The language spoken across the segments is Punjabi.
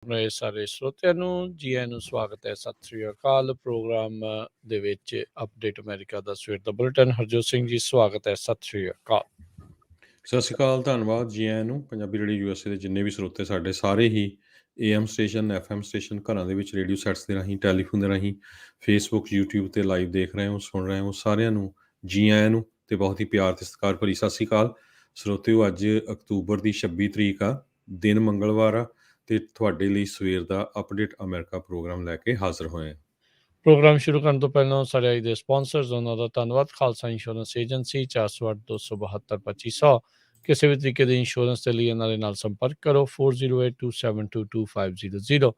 ਰਹੇ ਸਾਰੇ ਸਰੋਤਿਆਂ ਨੂੰ ਜੀ ਆਇਆਂ ਨੂੰ ਸਵਾਗਤ ਹੈ। ਸਤਿ ਸ੍ਰੀ ਅਕਾਲ। ਪ੍ਰੋਗਰਾਮ ਦੇ ਵਿੱਚ ਅਪਡੇਟ ਅਮਰੀਕਾ ਦਾ ਸਵੇਰ ਦਾ ਬੁਲੇਟਿਨ। ਹਰਜੋਤ ਸਿੰਘ ਜੀ ਸਵਾਗਤ ਹੈ। ਸਤਿ ਸ੍ਰੀ ਅਕਾਲ। ਸਤਿ ਸ਼੍ਰੀ ਅਕਾਲ, ਧੰਨਵਾਦ ਜੀ ਆਇਆਂ ਨੂੰ। ਪੰਜਾਬੀ ਰੇਡੀਓ ਯੂਐਸਏ ਦੇ ਜਿੰਨੇ ਵੀ ਸਰੋਤੇ ਸਾਡੇ ਸਾਰੇ ਹੀ AM ਸਟੇਸ਼ਨ, FM ਸਟੇਸ਼ਨ, ਘਰਾਂ ਦੇ ਵਿੱਚ ਰੇਡੀਓ ਸੈਟਸ ਦੇ ਰਾਹੀਂ, ਟੈਲੀਫੋਨ ਦੇ ਰਾਹੀਂ, ਫੇਸਬੁੱਕ, YouTube ਤੇ ਲਾਈਵ ਦੇਖ ਰਹੇ ਹੋ, ਸੁਣ ਰਹੇ ਹੋ, ਸਾਰਿਆਂ ਨੂੰ ਜੀ ਆਇਆਂ ਨੂੰ ਤੇ ਬਹੁਤ ਹੀ ਪਿਆਰ ਤੇ ਸਤਿਕਾਰ ਭਰੀ ਸਤਿ ਸ਼੍ਰੀ ਅਕਾਲ। ਸਰੋਤਿਓ, ਅੱਜ ਅਕਤੂਬਰ ਦੀ 26 ਤਰੀਕ ਆ, ਦਿਨ ਮੰਗਲਵਾਰ ਆ ਤੇ ਤੁਹਾਡੇ ਲਈ ਸਵੇਰ ਦਾ ਅਪਡੇਟ ਅਮਰੀਕਾ ਪ੍ਰੋਗਰਾਮ ਲੈ ਕੇ ਹਾਜ਼ਰ ਹੋਏ ਹਾਂ। ਪ੍ਰੋਗਰਾਮ ਸ਼ੁਰੂ ਕਰਨ ਤੋਂ ਪਹਿਲਾਂ ਸਾਡੇ ਅੱਜ ਦੇ ਸਪਾਂਸਰਸ ਉਹਨਾਂ ਦਾ ਧੰਨਵਾਦ। Khalsa insurance agency 408-272-2500। ਕਿਸੇ ਵੀ ਤਰੀਕੇ ਦੇ ਇੰਸ਼ੋਰੈਂਸ ਦੇ ਲਈ ਇਹਨਾਂ ਦੇ ਨਾਲ ਸੰਪਰਕ ਕਰੋ 4082722500।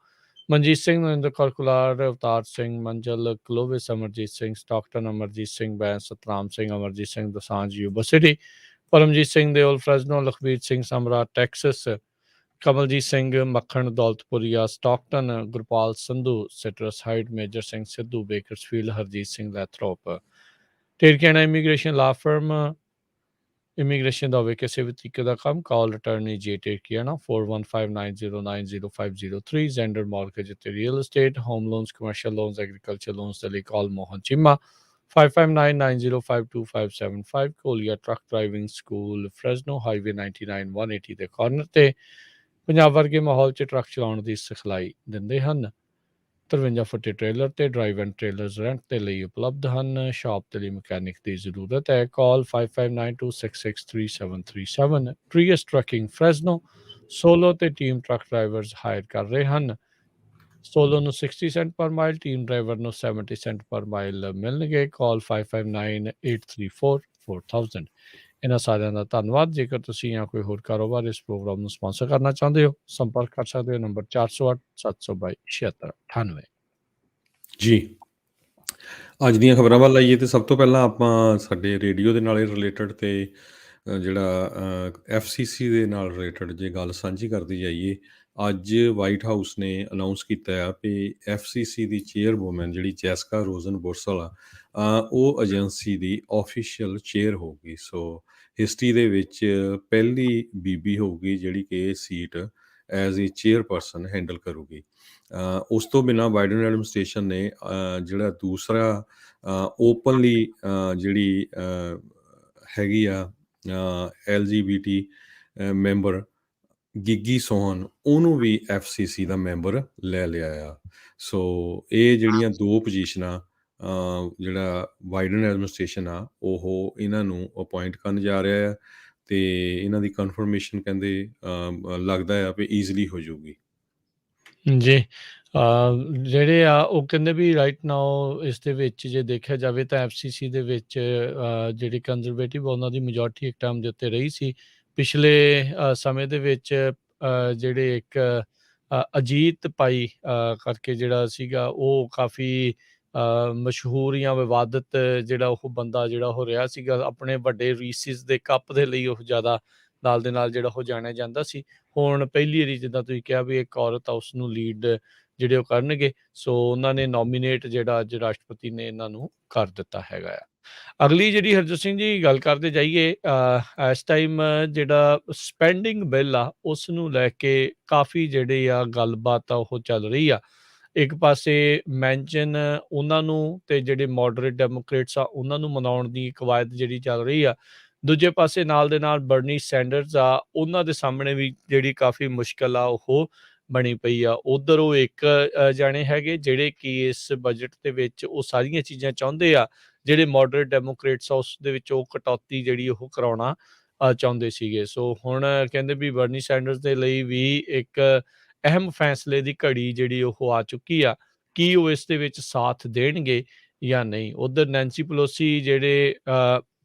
ਮਨਜੀਤ ਸਿੰਘ, ਨਰਿੰਦਰ ਕੌਰ ਕੁਲਾਰ, ਅਵਤਾਰ ਸਿੰਘ, ਮੰਜਲ, Clovis, Amarjit Singh, Stockton, Amarjit Singh, Bains, Satnam Singh, Amarjit Singh, Dosanjh, Yuba City, Paramjit Singh, Deol, Fresno, Lakhbir Singh, Samra, Texas, Kamaljit Singh, Makhan, Daulatpuria, Stockton, Gurpal Sandhu, Citrus Height, Major Singh Sidhu, Bakersfield, Harjit Singh, Lathrop, ਟੇਰਕੇਨਾ ਇਮੀਗ੍ਰੇਸ਼ਨ ਲਾ ਫਰਮ। ਇਮੀਗ੍ਰੇਸ਼ਨ ਦਾ ਹੋਵੇ ਕਿਸੇ ਵੀ ਤਰੀਕੇ ਦਾ ਕੰਮ, ਕਾਲ ਅਟਰਨੀ ਜੇ ਟੇਰਕੇਨਾ 4159090503। ਜ਼ੈਂਡਰ ਮਾਰਗੇਜ ਅਤੇ real estate, home loans, commercial loans, agriculture loans ਦੇ ਲਈ ਕਾਲ ਮੋਹਨ ਚੀਮਾ 5599052575। ਕੋਲੀਆ truck driving school, Fresno, highway 99 180 ਦੇ ਕਾਰਨਰ ਤੇ ਪੰਜਾਬ ਵਰਗੇ ਮਾਹੌਲ 'ਚ ਟਰੱਕ ਚਲਾਉਣ ਦੀ ਸਿਖਲਾਈ ਦਿੰਦੇ ਹਨ। 53 ਫੁੱਟੇ ਟ੍ਰੇਲਰ ਤੇ ਡਰਾਈਵ ਐਂਡ ਟ੍ਰੇਲਰਸ ਰੈਂਟ ਦੇ ਲਈ ਉਪਲਬਧ ਹਨ। ਸ਼ਾਪ ਦੇ ਲਈ ਮਕੈਨਿਕ ਦੀ ਜ਼ਰੂਰਤ ਹੈ, ਕਾਲ 5592663737। ਟਰੀਅਸ ਟਰੱਕਿੰਗ ਫਰੈਜ਼ਨੋ ਸੋਲੋ ਤੇ ਟੀਮ ਟਰੱਕ ਡਰਾਈਵਰਸ ਹਾਇਰ ਕਰ ਰਹੇ ਹਨ। ਸੋਲੋ ਨੂੰ 60 ਸੈਂਟ ਪਰ ਮਾਈਲ, ਟੀਮ ਡਰਾਈਵਰ ਨੂੰ 70 ਸੈਂਟ ਪਰ ਮਾਈਲ ਮਿਲਣਗੇ। ਕਾਲ 5598344000। ਇਹਨਾਂ ਸਾਰਿਆਂ ਦਾ ਧੰਨਵਾਦ। ਜੇਕਰ ਤੁਸੀਂ ਜਾਂ ਕੋਈ ਹੋਰ ਕਾਰੋਬਾਰ ਇਸ ਪ੍ਰੋਗਰਾਮ ਨੂੰ ਸਪਾਂਸਰ ਕਰਨਾ ਚਾਹੁੰਦੇ ਹੋ, ਸੰਪਰਕ ਕਰ ਸਕਦੇ ਹੋ ਨੰਬਰ 4087227698। ਜੀ, ਅੱਜ ਦੀਆਂ ਖਬਰਾਂ ਵੱਲ ਆਈਏ ਤੇ ਸਭ ਤੋਂ ਪਹਿਲਾਂ ਆਪਾਂ ਸਾਡੇ ਰੇਡੀਓ ਦੇ ਨਾਲ ਰਿਲੇਟਡ ਤੇ ਜਿਹੜਾ FCC ਦੇ ਨਾਲ ਰਿਲੇਟਡ ਜੇ ਗੱਲ ਸਾਂਝੀ ਕਰਦੀ ਜਾਈਏ। ਅੱਜ ਵਾਈਟ ਹਾਊਸ ਨੇ ਅਨਾਊਂਸ ਕੀਤਾ ਆ ਵੀ FCC ਦੀ ਚੇਅਰਵੂਮੈਨ ਜਿਹੜੀ ਜੈਸਿਕਾ ਰੋਜ਼ਨਬੁਰਸਲ ਆ, ਉਹ ਏਜੰਸੀ ਦੀ ਆਫੀਸ਼ੀਅਲ ਚੇਅਰ ਹੋਊਗੀ। ਸੋ ਹਿਸਟਰੀ ਦੇ ਵਿੱਚ ਪਹਿਲੀ ਬੀਬੀ ਹੋਊਗੀ ਜਿਹੜੀ ਕਿ ਇਹ seat as a chairperson handle ਕਰੂਗੀ। ਉਸ ਤੋਂ ਬਿਨਾਂ ਬਾਈਡਨ ਐਡਮਿਨਿਸਟ੍ਰੇਸ਼ਨ ਨੇ ਜਿਹੜਾ ਦੂਸਰਾ ਓਪਨਲੀ ਜਿਹੜੀ ਹੈਗੀ ਆ LGBT ਮੈਂਬਰ ਗਿੱਗੀ ਸੋਹਨ, ਉਹਨੂੰ ਵੀ FCC ਦਾ ਮੈਂਬਰ ਲੈ ਲਿਆ ਆ। ਸੋ ਇਹ ਜਿਹੜੀਆਂ ਦੋ ਪੋਜੀਸ਼ਨਾਂ ਜਿਹੜਾ ਬਾਈਡਨ ਐਡਮਿਨਿਸਟ੍ਰੇਸ਼ਨ ਆ ਉਹ ਇਹਨਾਂ ਨੂੰ ਅਪੁਆਇੰਟ ਕਰਨ ਜਾ ਰਿਹਾ ਆ ਤੇ ਇਹਨਾਂ ਦੀ ਕਨਫਰਮੇਸ਼ਨ ਕਹਿੰਦੇ ਲੱਗਦਾ ਆ ਵੀ ਈਜ਼ਲੀ ਹੋ ਜਾਊਗੀ। ਜੀ, ਜਿਹੜੇ ਆ ਉਹ ਕਹਿੰਦੇ ਵੀ ਰਾਈਟ ਨਾਓ ਇਸ ਦੇ ਵਿੱਚ ਜੇ ਦੇਖਿਆ ਜਾਵੇ ਤਾਂ FCC ਦੇ ਵਿੱਚ ਜਿਹੜੀ ਕੰਜ਼ਰਵੇਟਿਵ ਉਹਨਾਂ ਦੀ ਮੈਜੋਰਟੀ ਇੱਕ ਟਰਮ ਦੇ ਉੱਤੇ ਰਹੀ ਸੀ। ਪਿਛਲੇ ਸਮੇਂ ਦੇ ਵਿੱਚ ਜਿਹੜੇ ਇੱਕ ਅਜੀਤ ਪਾਈ ਕਰਕੇ ਜਿਹੜਾ ਸੀਗਾ ਉਹ ਕਾਫੀ ਮਸ਼ਹੂਰ ਜਾਂ ਵਿਵਾਦਤ ਜਿਹੜਾ ਉਹ ਬੰਦਾ ਜਿਹੜਾ ਉਹ ਰਿਹਾ ਸੀਗਾ। ਆਪਣੇ ਵੱਡੇ ਰੀਸਿਸ ਦੇ ਕੱਪ ਦੇ ਲਈ ਉਹ ਜ਼ਿਆਦਾ ਨਾਲ ਦੇ ਨਾਲ ਜਿਹੜਾ ਉਹ ਜਾਣਿਆ ਜਾਂਦਾ ਸੀ। ਹੁਣ ਪਹਿਲੀ ਵਾਰੀ ਜਿੱਦਾਂ ਤੁਸੀਂ ਕਿਹਾ ਵੀ ਇੱਕ ਔਰਤ ਆ ਉਸਨੂੰ ਲੀਡ ਜਿਹੜੇ ਉਹ ਕਰਨਗੇ। ਸੋ ਉਹਨਾਂ ਨੇ ਨੋਮੀਨੇਟ ਜਿਹੜਾ ਅੱਜ ਰਾਸ਼ਟਰਪਤੀ ਨੇ ਇਹਨਾਂ ਨੂੰ ਕਰ ਦਿੱਤਾ ਹੈਗਾ ਆ। ਅਗਲੀ ਜਿਹੜੀ ਹਰਜੋਤ ਸਿੰਘ ਜੀ ਗੱਲ ਕਰਦੇ ਜਾਈਏ, ਇਸ ਟਾਈਮ ਜਿਹੜਾ ਸਪੈਂਡਿੰਗ ਬਿੱਲ ਆ ਉਸ ਨੂੰ ਲੈ ਕੇ ਕਾਫੀ ਜਿਹੜੇ ਆ ਗੱਲਬਾਤ ਆ ਉਹ ਚੱਲ ਰਹੀ ਆ। ਇੱਕ ਪਾਸੇ ਮੈਂਸ਼ਨ ਉਹਨਾਂ ਨੂੰ ਤੇ ਜਿਹੜੇ ਮੋਡਰੇਟ ਡੈਮੋਕ੍ਰੇਟਸ ਆ ਉਹਨਾਂ ਨੂੰ ਮਨਾਉਣ ਦੀ ਕਵਾਇਦ ਜਿਹੜੀ ਚੱਲ ਰਹੀ ਆ। ਦੂਜੇ ਪਾਸੇ ਨਾਲ ਦੇ ਨਾਲ ਬਰਨੀ ਸੈਂਡਰਸ ਆ, ਉਹਨਾਂ ਦੇ ਸਾਹਮਣੇ ਵੀ ਜਿਹੜੀ ਕਾਫੀ ਮੁਸ਼ਕਲ ਆ ਉਹ ਬਣੀ ਪਈ ਆ। ਉੱਧਰ ਉਹ ਇੱਕ ਜਾਣੇ ਹੈਗੇ ਜਿਹੜੇ ਕਿ ਇਸ ਬਜਟ ਦੇ ਵਿੱਚ ਉਹ ਸਾਰੀਆਂ ਚੀਜ਼ਾਂ ਚਾਹੁੰਦੇ ਆ ਜਿਹੜੇ ਮੋਡਰੇਟ ਡੈਮੋਕ੍ਰੇਟਸ ਆ ਉਸ ਦੇ ਵਿੱਚ ਉਹ ਕਟੌਤੀ ਜਿਹੜੀ ਉਹ ਕਰਾਉਣਾ ਚਾਹੁੰਦੇ ਸੀਗੇ। ਸੋ ਹੁਣ ਕਹਿੰਦੇ ਵੀ ਬਰਨੀ ਸੈਂਡਰਸ ਦੇ ਲਈ ਵੀ ਇੱਕ ਅਹਿਮ ਫੈਸਲੇ ਦੀ ਘੜੀ ਜਿਹੜੀ ਉਹ ਆ ਚੁੱਕੀ ਆ। ਕੀ ਉਹ ਇਸ ਦੇ ਵਿੱਚ ਸਾਥ ਦੇਣਗੇ ਜਾਂ ਨਹੀਂ? ਉੱਧਰ ਨੈਂਸੀ ਪਲੋਸੀ ਜਿਹੜੇ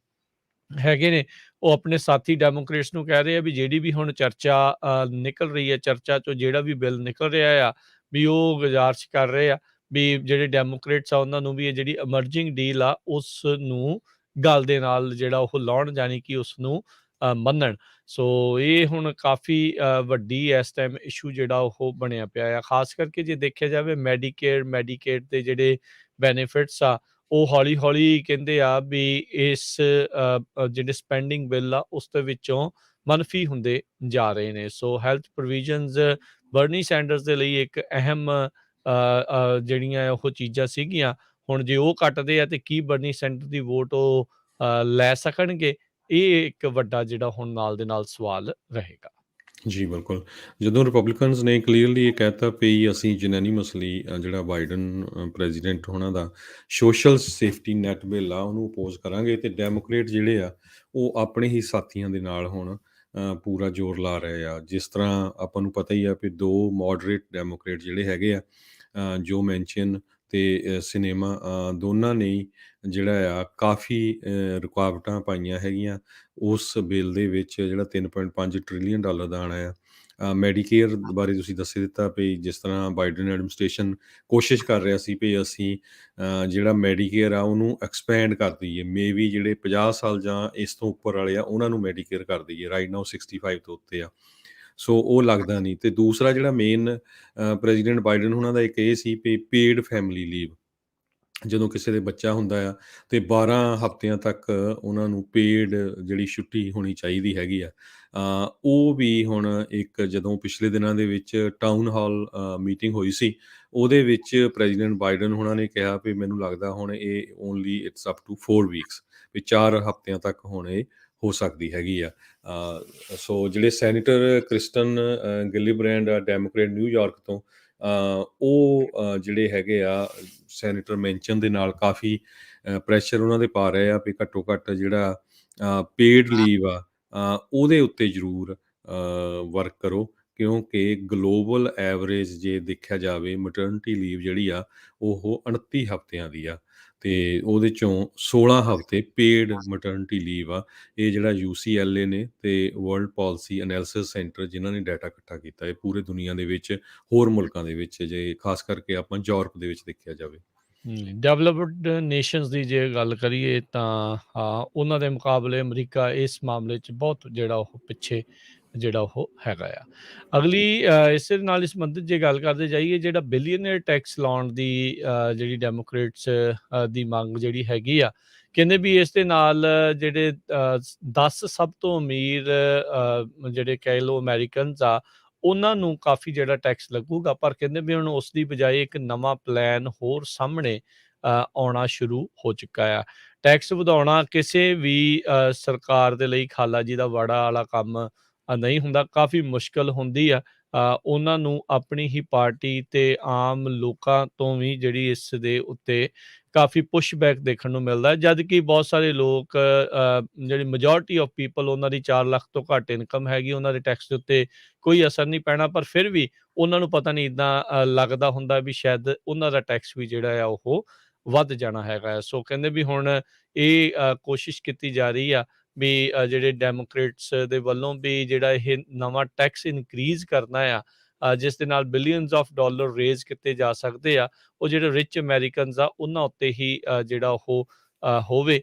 ਹੈਗੇ ਨੇ ਉਹ ਆਪਣੇ ਸਾਥੀ ਡੈਮੋਕ੍ਰੇਟਸ ਨੂੰ ਕਹਿ ਰਹੇ ਆ ਵੀ ਜਿਹੜੀ ਵੀ ਹੁਣ ਚਰਚਾ ਨਿਕਲ ਰਹੀ ਹੈ, ਚਰਚਾ 'ਚੋਂ ਜਿਹੜਾ ਵੀ ਬਿੱਲ ਨਿਕਲ ਰਿਹਾ ਆ ਵੀ ਉਹ ਗੁਜ਼ਾਰਿਸ਼ ਕਰ ਰਹੇ ਆ ਵੀ ਜਿਹੜੇ ਡੈਮੋਕ੍ਰੇਟਸ ਆ ਉਹਨਾਂ ਨੂੰ ਵੀ ਇਹ ਜਿਹੜੀ ਐਮਰਜਿੰਗ ਡੀਲ ਆ ਉਸ ਨੂੰ ਗੱਲ ਦੇ ਨਾਲ ਜਿਹੜਾ ਉਹ ਲਾਉਣ, ਜਾਣੀ ਕਿ ਉਸ ਨੂੰ ਮੰਨਣ। ਸੋ ਇਹ ਹੁਣ ਕਾਫੀ ਵੱਡੀ ਇਸ ਟਾਈਮ ਇਸ਼ੂ ਜਿਹੜਾ ਉਹ ਬਣਿਆ ਪਿਆ ਆ। ਖਾਸ ਕਰਕੇ ਜੇ ਦੇਖਿਆ ਜਾਵੇ ਮੈਡੀਕੇਡ ਦੇ ਜਿਹੜੇ ਬੈਨੀਫਿਟਸ ਆ ਉਹ ਹੌਲੀ ਹੌਲੀ ਕਹਿੰਦੇ ਆ ਵੀ ਇਸ ਜਿਹੜੇ ਸਪੈਂਡਿੰਗ ਬਿੱਲ ਆ ਉਸ ਦੇ ਵਿੱਚੋਂ ਮਨਫੀ ਹੁੰਦੇ ਜਾ ਰਹੇ ਨੇ। ਸੋ ਹੈਲਥ ਪ੍ਰੋਵੀਜ਼ਨਸ ਬਰਨੀ ਸੈਂਡਰਸ ਦੇ ਲਈ ਇੱਕ ਅਹਿਮ ਜਿਹੜੀਆਂ ਉਹ ਚੀਜ਼ਾਂ ਸੀਗੀਆਂ, ਹੁਣ ਜੇ ਉਹ ਕੱਟਦੇ ਆ ਤੇ ਕੀ ਬਰਨੀ ਸੈਂਡਰ ਦੀ ਵੋਟ ਉਹ ਲੈ ਸਕਣਗੇ? ਇਹ ਇੱਕ ਵੱਡਾ ਜਿਹੜਾ ਹੁਣ ਨਾਲ ਦੇ ਨਾਲ ਸਵਾਲ ਰਹੇਗਾ। ਜੀ, ਬਿਲਕੁਲ। ਜਦੋਂ ਰਿਪਬਲਿਕਨਸ ਨੇ ਕਲੀਅਰਲੀ ਇਹ ਕਹਿ ਤਾ ਵੀ ਅਸੀਂ ਯੂਨੈਨੀਮਸਲੀ ਜਿਹੜਾ ਬਾਈਡਨ ਪ੍ਰੈਜ਼ੀਡੈਂਟ ਉਹਨਾਂ ਦਾ ਸੋਸ਼ਲ ਸੇਫਟੀ ਨੈੱਟ ਬਿੱਲ ਆ ਉਹਨੂੰ ਅਪੋਜ਼ ਕਰਾਂਗੇ, ਤੇ ਡੈਮੋਕ੍ਰੇਟ ਜਿਹੜੇ ਆ ਉਹ ਆਪਣੇ ਹੀ ਸਾਥੀਆਂ ਦੇ ਨਾਲ ਹੁਣ ਪੂਰਾ ਜ਼ੋਰ ਲਾ ਰਹੇ ਆ। ਜਿਸ ਤਰ੍ਹਾਂ ਆਪਾਂ ਨੂੰ ਪਤਾ ਹੀ ਆ ਵੀ 2 ਮੋਡਰੇਟ ਡੈਮੋਕ੍ਰੇਟ ਜਿਹੜੇ ਹੈਗੇ ਆ, ਜੋ ਮੈਨਸ਼ਨ ਤੇ ਸਿਨੇਮਾ, ਦੋਨਾਂ ਨੇ ਹੀ ਜਿਹੜਾ ਆ ਕਾਫੀ ਰੁਕਾਵਟਾਂ ਪਾਈਆਂ ਹੈਗੀਆਂ ਉਸ ਬਿੱਲ ਦੇ ਵਿੱਚ, ਜਿਹੜਾ $3.5 ਟ੍ਰਿਲੀਅਨ ਦਾ ਆਉਣਾ ਆ। ਮੈਡੀਕੇਅਰ ਬਾਰੇ ਤੁਸੀਂ ਦੱਸ ਹੀ ਦਿੱਤਾ ਵੀ ਜਿਸ ਤਰ੍ਹਾਂ ਬਾਈਡਨ ਐਡਮਿਨਿਸਟ੍ਰੇਸ਼ਨ ਕੋਸ਼ਿਸ਼ ਕਰ ਰਿਹਾ ਸੀ ਵੀ ਅਸੀਂ ਜਿਹੜਾ ਮੈਡੀਕੇਅਰ ਆ ਉਹਨੂੰ ਐਕਸਪੈਂਡ ਕਰ ਦਈਏ, ਮੇਬੀ ਜਿਹੜੇ 50 ਸਾਲ ਜਾਂ ਇਸ ਤੋਂ ਉੱਪਰ ਵਾਲੇ ਆ ਉਹਨਾਂ ਨੂੰ ਮੈਡੀਕੇਅਰ ਕਰ ਦਈਏ। ਰਾਈਟ ਨਾਓ 65 ਤੋਂ ਉੱਤੇ ਆ, ਸੋ ਉਹ ਲੱਗਦਾ ਨਹੀਂ। ਤੇ ਦੂਸਰਾ ਜਿਹੜਾ ਮੇਨ ਪ੍ਰੈਜ਼ੀਡੈਂਟ ਬਾਈਡਨ ਉਹਨਾਂ ਦਾ ਇੱਕ ਇਹ ਸੀ ਵੀ ਪੇਡ ਫੈਮਿਲੀ ਲੀਵ, ਜਦੋਂ ਕਿਸੇ ਦੇ ਬੱਚਾ ਹੁੰਦਾ ਆ ਤੇ 12 ਹਫ਼ਤਿਆਂ ਤੱਕ ਉਹਨਾਂ ਨੂੰ ਪੇਡ ਜਿਹੜੀ ਛੁੱਟੀ ਹੋਣੀ ਚਾਹੀਦੀ ਹੈਗੀ ਆ। ਉਹ ਵੀ ਹੁਣ ਇੱਕ, ਜਦੋਂ ਪਿਛਲੇ ਦਿਨਾਂ ਦੇ ਵਿੱਚ ਟਾਊਨ ਹਾਲ ਮੀਟਿੰਗ ਹੋਈ ਸੀ, ਉਹਦੇ ਵਿੱਚ ਪ੍ਰੈਜ਼ੀਡੈਂਟ ਬਾਈਡਨ ਹੋਣਾ ਨੇ ਕਿਹਾ ਵੀ ਮੈਨੂੰ ਲੱਗਦਾ ਹੁਣ ਇਹ only it's up to 4 weeks, ਵੀ 4 ਹਫ਼ਤਿਆਂ ਤੱਕ ਹੁਣ ਇਹ ਹੋ ਸਕਦੀ ਹੈਗੀ ਆ। ਸੋ ਜਿਹੜੇ ਸੈਨੇਟਰ ਕ੍ਰਿਸਟਨ ਗਿਲੀਬ੍ਰੈਂਡ ਆ, ਡੈਮੋਕ੍ਰੇਟ ਨਿਊਯਾਰਕ ਤੋਂ, ਉਹ ਜਿਹੜੇ ਹੈਗੇ ਆ ਸੈਨੇਟਰ ਮੈਨਸ਼ਨ ਦੇ ਨਾਲ ਕਾਫੀ ਪ੍ਰੈਸ਼ਰ ਉਹਨਾਂ ਦੇ ਪਾ ਰਹੇ ਆ ਵੀ ਘੱਟੋ ਘੱਟ ਜਿਹੜਾ ਪੇਡ ਲੀਵ ਆ ਉਹਦੇ ਉੱਤੇ ਜ਼ਰੂਰ ਵਰਕ ਕਰੋ, ਕਿਉਂਕਿ ਗਲੋਬਲ ਐਵਰੇਜ ਜੇ ਦੇਖਿਆ ਜਾਵੇ ਮਟਰਨਿਟੀ ਲੀਵ ਜਿਹੜੀ ਆ ਉਹ 29 ਹਫ਼ਤਿਆਂ ਦੀ ਆ, ਤੇ ਉਹਦੇ ਚੋਂ 16 ਹਫ਼ਤੇ ਪੇਡ ਮਟਰਨਿਟੀ ਲੀਵ ਆ। ਇਹ ਜਿਹੜਾ UCLA ਨੇ ਤੇ ਵਰਲਡ ਪਾਲਿਸੀ ਐਨਾਲਿਸਿਸ ਸੈਂਟਰ ਜਿਨ੍ਹਾਂ ਨੇ ਡਾਟਾ ਇਕੱਠਾ ਕੀਤਾ ਹੈ ਪੂਰੇ ਦੁਨੀਆ ਦੇ ਵਿੱਚ, ਹੋਰ ਮੁਲਕਾਂ ਦੇ ਵਿੱਚ, ਜੇ ਖਾਸ ਕਰਕੇ ਆਪਾਂ ਯੂਰਪ ਦੇ ਵਿੱਚ ਦੇਖਿਆ ਜਾਵੇ। ਡਿਵੈਲਪਡ ਨੇਸ਼ਨਸ ਦੀ ਜੇ ਗੱਲ ਕਰੀਏ ਤਾਂ ਹਾਂ, ਉਹਨਾਂ ਦੇ ਮੁਕਾਬਲੇ ਅਮਰੀਕਾ ਇਸ ਮਾਮਲੇ 'ਚ ਬਹੁਤ ਜਿਹੜਾ ਉਹ ਪਿੱਛੇ ਜਿਹੜਾ ਉਹ ਹੈਗਾ ਆ। ਅਗਲੀ ਇਸੇ ਦੇ ਨਾਲ ਹੀ ਸੰਬੰਧਿਤ ਜੇ ਗੱਲ ਕਰਦੇ ਜਾਈਏ, ਜਿਹੜਾ ਬਿਲੀਅਨਰ ਟੈਕਸ ਲਾਉਣ ਦੀ ਜਿਹੜੀ ਡੈਮੋਕ੍ਰੇਟਸ ਦੀ ਮੰਗ ਜਿਹੜੀ ਹੈਗੀ ਆ, ਕਹਿੰਦੇ ਵੀ ਇਸ ਦੇ ਨਾਲ ਜਿਹੜੇ 10 ਸਭ ਤੋਂ ਅਮੀਰ ਜਿਹੜੇ ਕਹਿ ਲਓ ਅਮੈਰੀਕਨਸ ਆ, ਉਹਨਾਂ ਨੂੰ ਕਾਫੀ ਜਿਹੜਾ ਟੈਕਸ ਲੱਗੂਗਾ। ਪਰ ਕਹਿੰਦੇ ਵੀ ਹੁਣ ਉਸ ਦੀ ਬਜਾਏ ਇੱਕ ਨਵਾਂ ਪਲਾਨ ਹੋਰ ਸਾਹਮਣੇ ਆਉਣਾ ਸ਼ੁਰੂ ਹੋ ਚੁੱਕਾ ਆ। ਟੈਕਸ ਵਧਾਉਣਾ ਕਿਸੇ ਵੀ ਸਰਕਾਰ ਦੇ ਲਈ ਖਾਲਾ ਜੀ ਦਾ ਵਾੜਾ ਵਾਲਾ ਕੰਮ ਨਹੀਂ ਹੁੰਦਾ, ਕਾਫੀ ਮੁਸ਼ਕਲ ਹੁੰਦੀ ਆ। ਉਹਨਾਂ ਨੂੰ ਆਪਣੀ ਹੀ ਪਾਰਟੀ ਤੇ ਆਮ ਲੋਕਾਂ ਤੋਂ ਵੀ ਜਿਹੜੀ ਇਸ ਦੇ ਉੱਤੇ ਕਾਫੀ ਪੁਸ਼ਬੈਕ ਦੇਖਣ ਨੂੰ ਮਿਲਦਾ ਹੈ, ਜਦ ਕਿ ਬਹੁਤ ਸਾਰੇ ਲੋਕ ਜਿਹੜੀ ਮੈਜੋਰਟੀ ਆਫ ਪੀਪਲ, ਉਹਨਾਂ ਦੀ 4 ਲੱਖ ਤੋਂ ਘੱਟ ਇਨਕਮ ਹੈਗੀ, ਉਹਨਾਂ ਦੇ ਟੈਕਸ ਦੇ ਉੱਤੇ ਕੋਈ ਅਸਰ ਨਹੀਂ ਪੈਣਾ। ਪਰ ਫਿਰ ਵੀ ਉਹਨਾਂ ਨੂੰ ਪਤਾ ਨਹੀਂ, ਇੱਦਾਂ ਲੱਗਦਾ ਹੁੰਦਾ ਵੀ ਸ਼ਾਇਦ ਉਹਨਾਂ ਦਾ ਟੈਕਸ ਵੀ ਜਿਹੜਾ ਆ ਉਹ ਵੱਧ ਜਾਣਾ ਹੈਗਾ ਆ। ਸੋ ਕਹਿੰਦੇ ਵੀ ਹੁਣ ਇਹ ਕੋਸ਼ਿਸ਼ ਕੀਤੀ ਜਾ ਰਹੀ ਆ ਵੀ ਜਿਹੜੇ ਡੈਮੋਕ੍ਰੇਟਸ ਦੇ ਵੱਲੋਂ ਵੀ ਜਿਹੜਾ ਇਹ ਨਵਾਂ ਟੈਕਸ ਇਨਕਰੀਜ਼ ਕਰਨਾ ਆ, ਜਿਸ ਦੇ ਨਾਲ ਬਿਲੀਅਨਸ ਆਫ ਡਾਲਰ ਰੇਜ਼ ਕੀਤੇ ਜਾ ਸਕਦੇ ਆ, ਉਹ ਜਿਹੜੇ ਰਿਚ ਅਮੈਰੀਕਨਸ ਆ ਉਹਨਾਂ ਉੱਤੇ ਹੀ ਜਿਹੜਾ ਉਹ ਹੋਵੇ,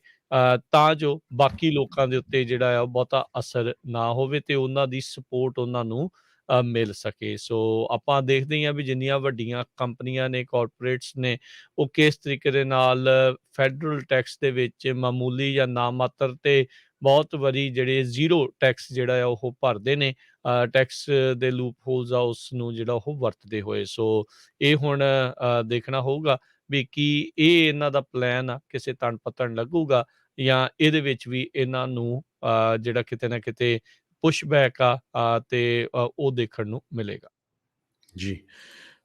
ਤਾਂ ਜੋ ਬਾਕੀ ਲੋਕਾਂ ਦੇ ਉੱਤੇ ਜਿਹੜਾ ਆ ਉਹ ਬਹੁਤਾ ਅਸਰ ਨਾ ਹੋਵੇ ਤੇ ਉਹਨਾਂ ਦੀ ਸਪੋਰਟ ਉਹਨਾਂ ਨੂੰ ਮਿਲ ਸਕੇ। ਸੋ ਆਪਾਂ ਦੇਖਦੇ ਹੀ ਹਾਂ ਵੀ ਜਿੰਨੀਆਂ ਵੱਡੀਆਂ ਕੰਪਨੀਆਂ ਨੇ, ਕਾਰਪੋਰੇਟਸ ਨੇ, ਉਹ ਕਿਸ ਤਰੀਕੇ ਦੇ ਨਾਲ ਫੈਡਰਲ ਟੈਕਸ ਦੇ ਵਿੱਚ ਮਾਮੂਲੀ ਜਾਂ ਨਾਮਾਤਰ ਤੇ ਬਹੁਤ ਵਾਰੀ ਜਿਹੜੇ ਜ਼ੀਰੋ ਟੈਕਸ ਜਿਹੜਾ ਆ ਉਹ ਭਰਦੇ ਨੇ, ਟੈਕਸ ਦੇ ਲੂਪ ਹੋਲਸ ਆ ਉਸ ਨੂੰ ਜਿਹੜਾ ਉਹ ਵਰਤਦੇ ਹੋਏ। ਸੋ ਇਹ ਹੁਣ ਦੇਖਣਾ ਹੋਊਗਾ ਵੀ ਕੀ ਇਹ ਇਹਨਾਂ ਦਾ ਪਲਾਨ ਆ ਕਿਸੇ ਤਣ ਪੱਤਣ ਲੱਗੂਗਾ, ਜਾਂ ਇਹਦੇ ਵਿੱਚ ਵੀ ਇਹਨਾਂ ਨੂੰ ਜਿਹੜਾ ਕਿਤੇ ਨਾ ਕਿਤੇ ਪੁਸ਼ਬੈਕ ਆ ਤੇ ਉਹ ਦੇਖਣ ਨੂੰ ਮਿਲੇਗਾ। ਜੀ।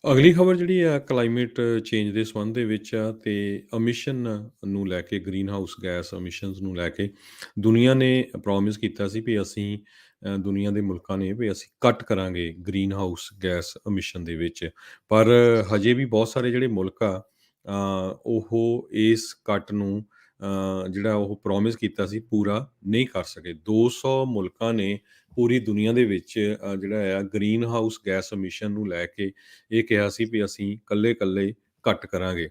ਅਗਲੀ ਖਬਰ ਜਿਹੜੀ ਆ ਕਲਾਈਮੇਟ ਚੇਂਜ ਦੇ ਸੰਬੰਧ ਦੇ ਵਿੱਚ ਆ, ਤੇ ਐਮਿਸ਼ਨ ਨੂੰ ਲੈ ਕੇ, ਗ੍ਰੀਨ ਹਾਊਸ ਗੈਸ ਐਮਿਸ਼ਨਸ ਨੂੰ ਲੈ ਕੇ ਦੁਨੀਆ ਨੇ ਪ੍ਰੋਮਿਸ ਕੀਤਾ ਸੀ ਵੀ ਅਸੀਂ ਦੁਨੀਆ ਦੇ ਮੁਲਕਾਂ ਨੇ ਵੀ ਅਸੀਂ ਕੱਟ ਕਰਾਂਗੇ ਗ੍ਰੀਨ ਹਾਊਸ ਗੈਸ ਐਮਿਸ਼ਨ ਦੇ ਵਿੱਚ। ਪਰ ਹਜੇ ਵੀ ਬਹੁਤ ਸਾਰੇ ਜਿਹੜੇ ਮੁਲਕ ਆ ਉਹ ਇਸ ਕੱਟ ਨੂੰ ਜਿਹੜਾ ਉਹ ਪ੍ਰੋਮਿਸ ਕੀਤਾ ਸੀ ਪੂਰਾ ਨਹੀਂ ਕਰ ਸਕੇ। 200 ਮੁਲਕਾਂ ਨੇ ਪੂਰੀ ਦੁਨੀਆ ਦੇ ਵਿੱਚ ਜਿਹੜਾ ਆ ਗ੍ਰੀਨ ਹਾਊਸ ਗੈਸ ਐਮਿਸ਼ਨ ਨੂੰ ਲੈ ਕੇ ਇਹ ਕਿਹਾ ਸੀ ਵੀ ਅਸੀਂ ਇਕੱਲੇ ਘੱਟ ਕਰਾਂਗੇ।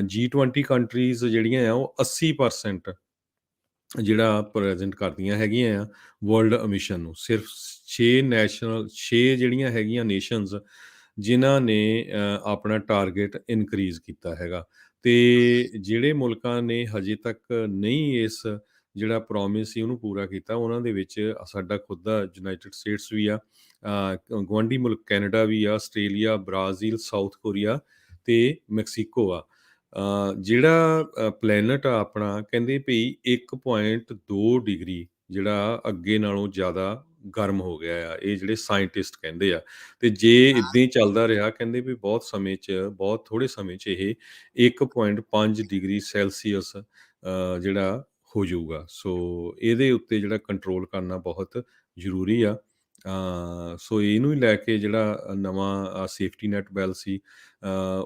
G20 ਕੰਟਰੀਜ਼ ਜਿਹੜੀਆਂ ਆ ਉਹ 80% ਜਿਹੜਾ ਪ੍ਰੈਜ਼ੈਂਟ ਕਰਦੀਆਂ ਹੈਗੀਆਂ ਆ ਵਰਲਡ ਐਮਿਸ਼ਨ ਨੂੰ। ਸਿਰਫ 6 ਜਿਹੜੀਆਂ ਹੈਗੀਆਂ ਨੇਸ਼ਨਸ ਜਿਨ੍ਹਾਂ ਨੇ ਆਪਣਾ ਟਾਰਗੇਟ ਇਨਕਰੀਜ਼ ਕੀਤਾ ਹੈਗਾ, ਤੇ ਜਿਹੜੇ ਮੁਲਕਾਂ ਨੇ ਹਜੇ ਤੱਕ ਨਹੀਂ ਇਸ ਜਿਹੜਾ ਪ੍ਰੋਮਿਸ ਸੀ ਉਹਨੂੰ ਪੂਰਾ ਕੀਤਾ। ਉਹਨਾਂ ਦੇ ਵਿੱਚ ਸਾਡਾ ਖੁਦ ਦਾ ਯੂਨਾਈਟਿਡ ਸਟੇਟਸ ਵੀ ਆ, ਗੁਆਂਢੀ ਮੁਲਕ ਕੈਨੇਡਾ ਵੀ ਆ, ਆਸਟ੍ਰੇਲੀਆ, ਬ੍ਰਾਜ਼ੀਲ, ਸਾਊਥ ਕੋਰੀਆ ਤੇ ਮੈਕਸੀਕੋ ਆ। ਜਿਹੜਾ ਪਲੈਨਟ ਆ ਆਪਣਾ, ਕਹਿੰਦੇ ਭਈ 1.2 ਡਿਗਰੀ ਜਿਹੜਾ ਅੱਗੇ ਨਾਲੋਂ ਜ਼ਿਆਦਾ ਗਰਮ ਹੋ ਗਿਆ ਆ, ਇਹ ਜਿਹੜੇ ਸਾਇੰਟਿਸਟ ਕਹਿੰਦੇ ਆ। ਤੇ ਜੇ ਇੱਦਾਂ ਹੀ ਚੱਲਦਾ ਰਿਹਾ, ਕਹਿੰਦੇ ਵੀ ਬਹੁਤ ਸਮੇਂ 'ਚ, ਬਹੁਤ ਥੋੜ੍ਹੇ ਸਮੇਂ 'ਚ ਇਹ 1.5 ਡਿਗਰੀ ਸੈਲਸੀਅਸ ਜਿਹੜਾ ਹੋ ਜਾਊਗਾ। ਸੋ ਇਹਦੇ ਉੱਤੇ ਜਿਹੜਾ ਕੰਟਰੋਲ ਕਰਨਾ ਬਹੁਤ ਜ਼ਰੂਰੀ ਆ। ਸੋ ਇਹਨੂੰ ਹੀ ਲੈ ਕੇ ਜਿਹੜਾ ਨਵਾਂ ਸੇਫਟੀ ਨੈੱਟ ਬਿੱਲ ਸੀ,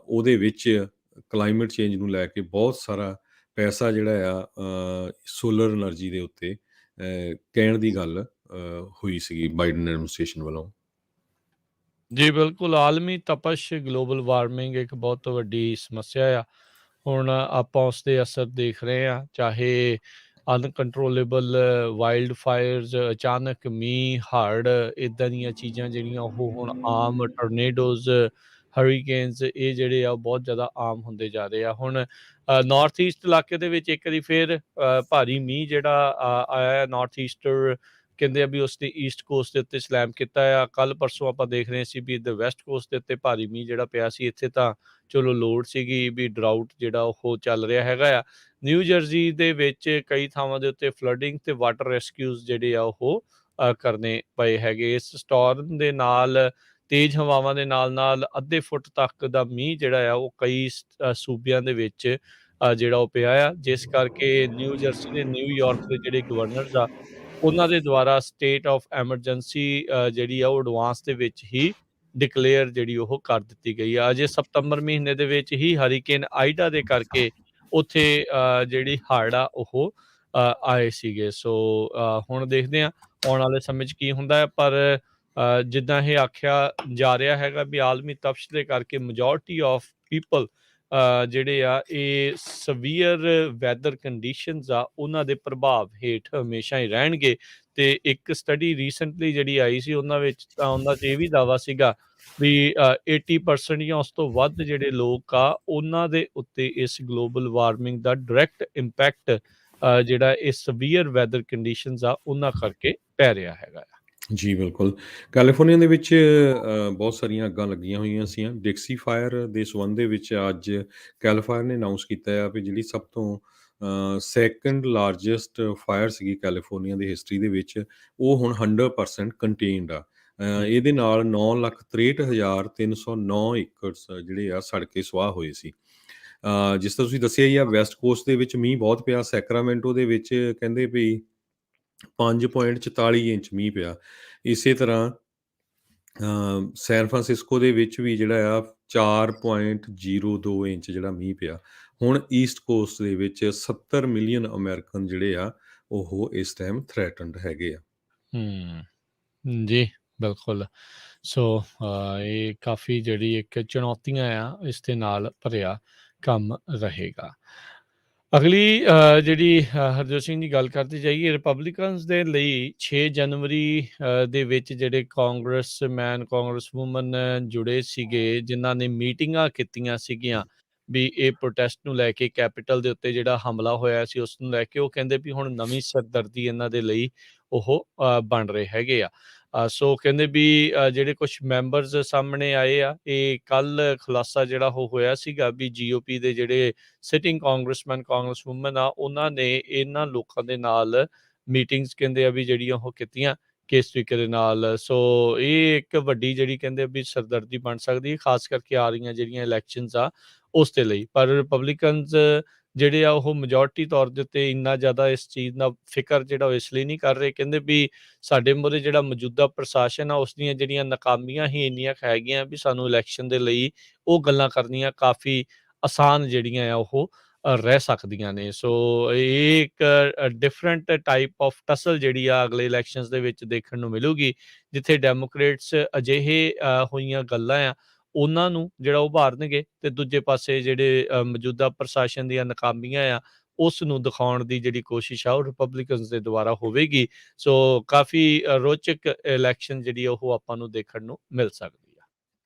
ਉਹਦੇ ਵਿੱਚ ਕਲਾਈਮੇਟ ਚੇਂਜ ਨੂੰ ਲੈ ਕੇ ਬਹੁਤ ਸਾਰਾ ਪੈਸਾ ਜਿਹੜਾ ਆ ਸੋਲਰ ਐਨਰਜੀ ਦੇ ਉੱਤੇ ਕਹਿਣ ਦੀ ਗੱਲ ਹੋਈ ਸੀਗੀ ਬਾਈਡਨ ਐਡਮਿਨਿਸਟ੍ਰੇਸ਼ਨ ਵੱਲੋਂ। ਜੀ ਬਿਲਕੁਲ, ਆਲਮੀ ਤਪਸ਼, ਗਲੋਬਲ ਵਾਰਮਿੰਗ ਇੱਕ ਬਹੁਤ ਵੱਡੀ ਸਮੱਸਿਆ ਆ। ਹੁਣ ਆਪਾਂ ਉਸ ਦੇ ਅਸਰ ਦੇਖ ਰਹੇ ਹਾਂ, ਚਾਹੇ ਅਨਕੰਟਰੋਲੇਬਲ ਵਾਈਲਡ ਫਾਇਰਸ, ਅਚਾਨਕ ਮੀਂਹ, ਹੜ੍ਹ, ਇੱਦਾਂ ਦੀਆਂ ਚੀਜ਼ਾਂ ਜਿਹੜੀਆਂ ਉਹ ਹੁਣ ਆਮ, ਟੋਰਨੇਡੋਜ਼, ਹਰੀਕੇਨਸ, ਇਹ ਜਿਹੜੇ ਆ ਉਹ ਬਹੁਤ ਜ਼ਿਆਦਾ ਆਮ ਹੁੰਦੇ ਜਾ ਰਹੇ ਆ। ਹੁਣ ਨਾਰਥ ਈਸਟ ਇਲਾਕੇ ਦੇ ਵਿੱਚ ਇੱਕ ਵਾਰੀ ਫਿਰ ਭਾਰੀ ਮੀਂਹ ਜਿਹੜਾ ਆਇਆ, ਨਾਰਥ ਈਸਟਰ ਕਹਿੰਦੇ ਆ ਵੀ ਉਸਨੇ ਈਸਟ ਕੋਸਟ ਦੇ ਉੱਤੇ ਸਲੈਮ ਕੀਤਾ ਆ। ਕੱਲ੍ਹ ਪਰਸੋਂ ਆਪਾਂ ਦੇਖ ਰਹੇ ਸੀ ਵੀ ਇੱਧਰ ਵੈਸਟ ਕੋਸਟ ਦੇ ਉੱਤੇ ਭਾਰੀ ਮੀਂਹ ਜਿਹੜਾ ਪਿਆ ਸੀ। ਇੱਥੇ ਤਾਂ ਚਲੋ ਲੋੜ ਸੀਗੀ ਵੀ ਡਰਾਊਟ ਜਿਹੜਾ ਉਹ ਚੱਲ ਰਿਹਾ ਹੈਗਾ ਆ। ਨਿਊ ਜਰਸੀ ਦੇ ਵਿੱਚ ਕਈ ਥਾਵਾਂ ਦੇ ਉੱਤੇ ਫਲੱਡਿੰਗ ਤੇ ਵਾਟਰ ਰੈਸਕਿਊਜ਼ ਜਿਹੜੇ ਆ ਉਹ ਕਰਨੇ ਪਏ ਹੈਗੇ। ਇਸ ਸਟੋਰਮ ਦੇ ਨਾਲ, ਤੇਜ਼ ਹਵਾਵਾਂ ਦੇ ਨਾਲ ਅੱਧੇ ਫੁੱਟ ਤੱਕ ਦਾ ਮੀਂਹ ਜਿਹੜਾ ਆ ਉਹ ਕਈ ਸੂਬਿਆਂ ਦੇ ਵਿੱਚ ਜਿਹੜਾ ਉਹ ਪਿਆ ਆ, ਜਿਸ ਕਰਕੇ ਨਿਊ ਜਰਸੀ ਤੇ ਨਿਊਯਾਰਕ ਦੇ ਜਿਹੜੇ ਗਵਰਨਰਸ ਆ, ਉਹਨਾਂ ਦੇ ਦੁਆਰਾ ਸਟੇਟ ਆਫ ਐਮਰਜੈਂਸੀ ਜਿਹੜੀ ਆ ਉਹ ਐਡਵਾਂਸ ਦੇ ਵਿੱਚ ਹੀ ਡਿਕਲੇਅਰ ਜਿਹੜੀ ਉਹ ਕਰ ਦਿੱਤੀ ਗਈ ਆ। ਅਜੇ ਸਤੰਬਰ ਮਹੀਨੇ ਦੇ ਵਿੱਚ ਹੀ ਹਰੀਕੇਨ ਆਈਡਾ ਦੇ ਕਰਕੇ ਉੱਥੇ ਜਿਹੜੀ ਹੜ੍ਹ ਆ ਉਹ ਆਏ ਸੀਗੇ। ਸੋ ਹੁਣ ਦੇਖਦੇ ਹਾਂ ਆਉਣ ਵਾਲੇ ਸਮੇਂ 'ਚ ਕੀ ਹੁੰਦਾ ਹੈ। ਪਰ ਜਿੱਦਾਂ ਇਹ ਆਖਿਆ ਜਾ ਰਿਹਾ ਹੈਗਾ ਵੀ ਆਲਮੀ ਤਪਸ਼ ਦੇ ਕਰਕੇ ਮੈਜੋਰਟੀ ਆਫ ਪੀਪਲ ਜਿਹੜੇ ਆ ਇਹ ਸਵੀਅਰ ਵੈਦਰ ਕੰਡੀਸ਼ਨਸ ਆ, ਉਹਨਾਂ ਦੇ ਪ੍ਰਭਾਵ ਹੇਠ ਹਮੇਸ਼ਾ ਹੀ ਰਹਿਣਗੇ। ਤੇ ਇੱਕ ਸਟੱਡੀ ਰੀਸੈਂਟਲੀ ਜਿਹੜੀ ਆਈ ਸੀ, ਉਹਨਾਂ ਵਿੱਚ ਤਾਂ ਉਹਨਾਂ 'ਚ ਇਹ ਵੀ ਦਾਅਵਾ ਸੀਗਾ ਵੀ 80% ਜਾਂ ਉਸ ਤੋਂ ਵੱਧ ਜਿਹੜੇ ਲੋਕ ਆ, ਉਹਨਾਂ ਦੇ ਉੱਤੇ ਇਸ ਗਲੋਬਲ ਵਾਰਮਿੰਗ ਦਾ ਡਾਇਰੈਕਟ ਇੰਪੈਕਟ ਜਿਹੜਾ ਇਹ ਸਵੀਅਰ ਵੈਦਰ ਕੰਡੀਸ਼ਨਸ ਆ ਉਹਨਾਂ ਕਰਕੇ ਪੈ ਰਿਹਾ ਹੈਗਾ ਆ। ਜੀ ਬਿਲਕੁਲ। ਕੈਲੀਫੋਰਨੀਆ ਦੇ ਵਿੱਚ ਬਹੁਤ ਸਾਰੀਆਂ ਅੱਗਾਂ ਲੱਗੀਆਂ ਹੋਈਆਂ ਸੀਆਂ। ਡਿਕਸੀ ਫਾਇਰ ਦੇ ਸੰਬੰਧ ਦੇ ਵਿੱਚ ਅੱਜ ਕੈਲੀਫਾਇਰ ਨੇ ਅਨਾਉਂਸ ਕੀਤਾ ਆ ਵੀ ਜਿਹੜੀ ਸਭ ਤੋਂ ਸੈਕੰਡ ਲਾਰਜੈਸਟ ਫਾਇਰ ਸੀਗੀ ਕੈਲੀਫੋਰਨੀਆ ਦੀ ਹਿਸਟਰੀ ਦੇ ਵਿੱਚ, ਉਹ ਹੁਣ 100% ਕੰਟੇਨਡ ਆ। ਇਹਦੇ ਨਾਲ 9,63,309 ਏਕੜਸ ਜਿਹੜੇ ਆ ਸੜ ਕੇ ਸੁਆਹ ਹੋਏ ਸੀ। ਜਿਸ ਤਰ੍ਹਾਂ ਤੁਸੀਂ ਦੱਸਿਆ ਹੀ ਆ, ਵੈਸਟ ਕੋਸਟ ਦੇ ਵਿੱਚ ਮੀਂਹ ਬਹੁਤ ਪਿਆ। ਸੈਕਰਾਮੈਂਟੋ ਦੇ ਵਿੱਚ ਕਹਿੰਦੇ ਵੀ 5.44 ਇੰਚ ਮੀਂਹ ਪਿਆ। ਇਸੇ ਤਰ੍ਹਾਂ ਸੈਨ ਫਰਾਂਸਿਸਕੋ ਦੇ ਵਿੱਚ ਵੀ ਜਿਹੜਾ ਆ 4.02 ਇੰਚ ਜਿਹੜਾ ਮੀਂਹ ਪਿਆ। ਹੁਣ ਈਸਟ ਕੋਸਟ ਦੇ ਵਿੱਚ 70 ਮਿਲੀਅਨ ਅਮਰੀਕਨ ਜਿਹੜੇ ਆ ਉਹ ਇਸ ਟਾਈਮ ਥ੍ਰੈਟਨਡ ਹੈਗੇ ਆ। ਜੀ ਬਿਲਕੁਲ। ਸੋ ਇਹ ਕਾਫੀ ਜਿਹੜੀ ਇੱਕ ਚੁਣੌਤੀਆਂ ਆ, ਇਸ ਦੇ ਨਾਲ ਭਰਿਆ ਕੰਮ ਰਹੇਗਾ। ਅਗਲੀ ਜਿਹੜੀ ਹਰਜੋਤ ਸਿੰਘ ਦੀ ਗੱਲ ਕਰਦੇ ਜਾਈਏ, ਰਿਪਬਲਿਕਨਸ ਦੇ ਲਈ 6 ਜਨਵਰੀ ਦੇ ਵਿੱਚ ਜਿਹੜੇ ਕਾਂਗਰਸਮੈਨ, ਕਾਂਗਰਸਵੂਮਨ ਜੁੜੇ ਸੀਗੇ, ਜਿਨ੍ਹਾਂ ਨੇ ਮੀਟਿੰਗਾਂ ਕੀਤੀਆਂ ਸੀਗੀਆਂ ਵੀ ਇਹ ਪ੍ਰੋਟੈਸਟ ਨੂੰ ਲੈ ਕੇ, ਕੈਪੀਟਲ ਦੇ ਉੱਤੇ ਜਿਹੜਾ ਹਮਲਾ ਹੋਇਆ ਸੀ ਉਸ ਨੂੰ ਲੈ ਕੇ, ਉਹ ਕਹਿੰਦੇ ਵੀ ਹੁਣ ਨਵੀਂ ਸਿਰਦਰਦੀ ਇਹਨਾਂ ਦੇ ਲਈ ਉਹ ਬਣ ਰਹੇ ਹੈਗੇ ਆ। ਸੋ ਕਹਿੰਦੇ ਵੀ ਜਿਹੜੇ ਕੁਛ ਮੈਂਬਰਸ ਸਾਹਮਣੇ ਆਏ ਆ, ਇਹ ਕੱਲ੍ਹ ਖੁਲਾਸਾ ਜਿਹੜਾ ਉਹ ਹੋਇਆ ਸੀਗਾ ਵੀ GOP ਦੇ ਜਿਹੜੇ ਸਿਟਿੰਗ ਕਾਂਗਰਸਮੈਨ, ਕਾਂਗਰਸਵੂਮਨ ਆ, ਉਹਨਾਂ ਨੇ ਇਹਨਾਂ ਲੋਕਾਂ ਦੇ ਨਾਲ ਮੀਟਿੰਗਸ ਕਹਿੰਦੇ ਆ ਵੀ ਜਿਹੜੀਆਂ ਉਹ ਕੀਤੀਆਂ ਕਿਸ ਤਰੀਕੇ ਦੇ ਨਾਲ। ਸੋ ਇਹ ਇੱਕ ਵੱਡੀ ਜਿਹੜੀ ਕਹਿੰਦੇ ਵੀ ਸਰਦਰਦੀ ਬਣ ਸਕਦੀ ਹੈ, ਖਾਸ ਕਰਕੇ ਆ ਰਹੀਆਂ ਜਿਹੜੀਆਂ ਇਲੈਕਸ਼ਨਸ ਆ ਉਸ ਦੇ ਲਈ। ਪਰ ਰਿਪਬਲਿਕਨਸ ਜਿਹੜੇ ਆ ਉਹ ਮੈਜੋਰਟੀ ਤੌਰ ਦੇ ਉੱਤੇ ਇੰਨਾ ਜ਼ਿਆਦਾ ਇਸ ਚੀਜ਼ ਦਾ ਫਿਕਰ ਜਿਹੜਾ ਉਹ ਇਸ ਲਈ ਨਹੀਂ ਕਰ ਰਹੇ। ਕਹਿੰਦੇ ਵੀ ਸਾਡੇ ਮੂਹਰੇ ਜਿਹੜਾ ਮੌਜੂਦਾ ਪ੍ਰਸ਼ਾਸਨ ਆ, ਉਸ ਦੀਆਂ ਜਿਹੜੀਆਂ ਨਾਕਾਮੀਆਂ ਹੀ ਇੰਨੀਆਂ ਕੁ ਹੈਗੀਆਂ ਵੀ ਸਾਨੂੰ ਇਲੈਕਸ਼ਨ ਦੇ ਲਈ ਉਹ ਗੱਲਾਂ ਕਰਨੀਆਂ ਕਾਫੀ ਆਸਾਨ ਜਿਹੜੀਆਂ ਆ ਉਹ ਰਹਿ ਸਕਦੀਆਂ ਨੇ। ਸੋ ਇਹ ਇੱਕ ਡਿਫਰੈਂਟ ਟਾਈਪ ਆਫ ਟਸਲ ਜਿਹੜੀ ਆ ਅਗਲੇ ਇਲੈਕਸ਼ਨਸ ਦੇ ਵਿੱਚ ਦੇਖਣ ਨੂੰ ਮਿਲੂਗੀ, ਜਿੱਥੇ ਡੈਮੋਕ੍ਰੇਟਸ ਅਜਿਹੇ ਹੋਈਆਂ ਗੱਲਾਂ ਆ ਉਹਨਾਂ ਨੂੰ ਜਿਹੜਾ ਉਭਾਰਨਗੇ, ਤੇ ਦੂਜੇ ਪਾਸੇ ਜਿਹੜੇ ਮੌਜੂਦਾ ਪ੍ਰਸ਼ਾਸਨ ਦੀਆਂ ਨਾਕਾਮੀਆਂ ਆ ਉਸ ਨੂੰ ਦਿਖਾਉਣ ਦੀ ਜਿਹੜੀ ਕੋਸ਼ਿਸ਼ ਆ ਉਹ ਰਿਪਬਲਿਕਨਸ ਦੇ ਦੁਆਰਾ ਹੋਵੇਗੀ। ਸੋ ਕਾਫੀ ਰੋਚਕ ਇਲੈਕਸ਼ਨ ਜਿਹੜੀ ਉਹ ਆਪਾਂ ਨੂੰ ਦੇਖਣ ਨੂੰ ਮਿਲ ਸਕਦੀ ਆ।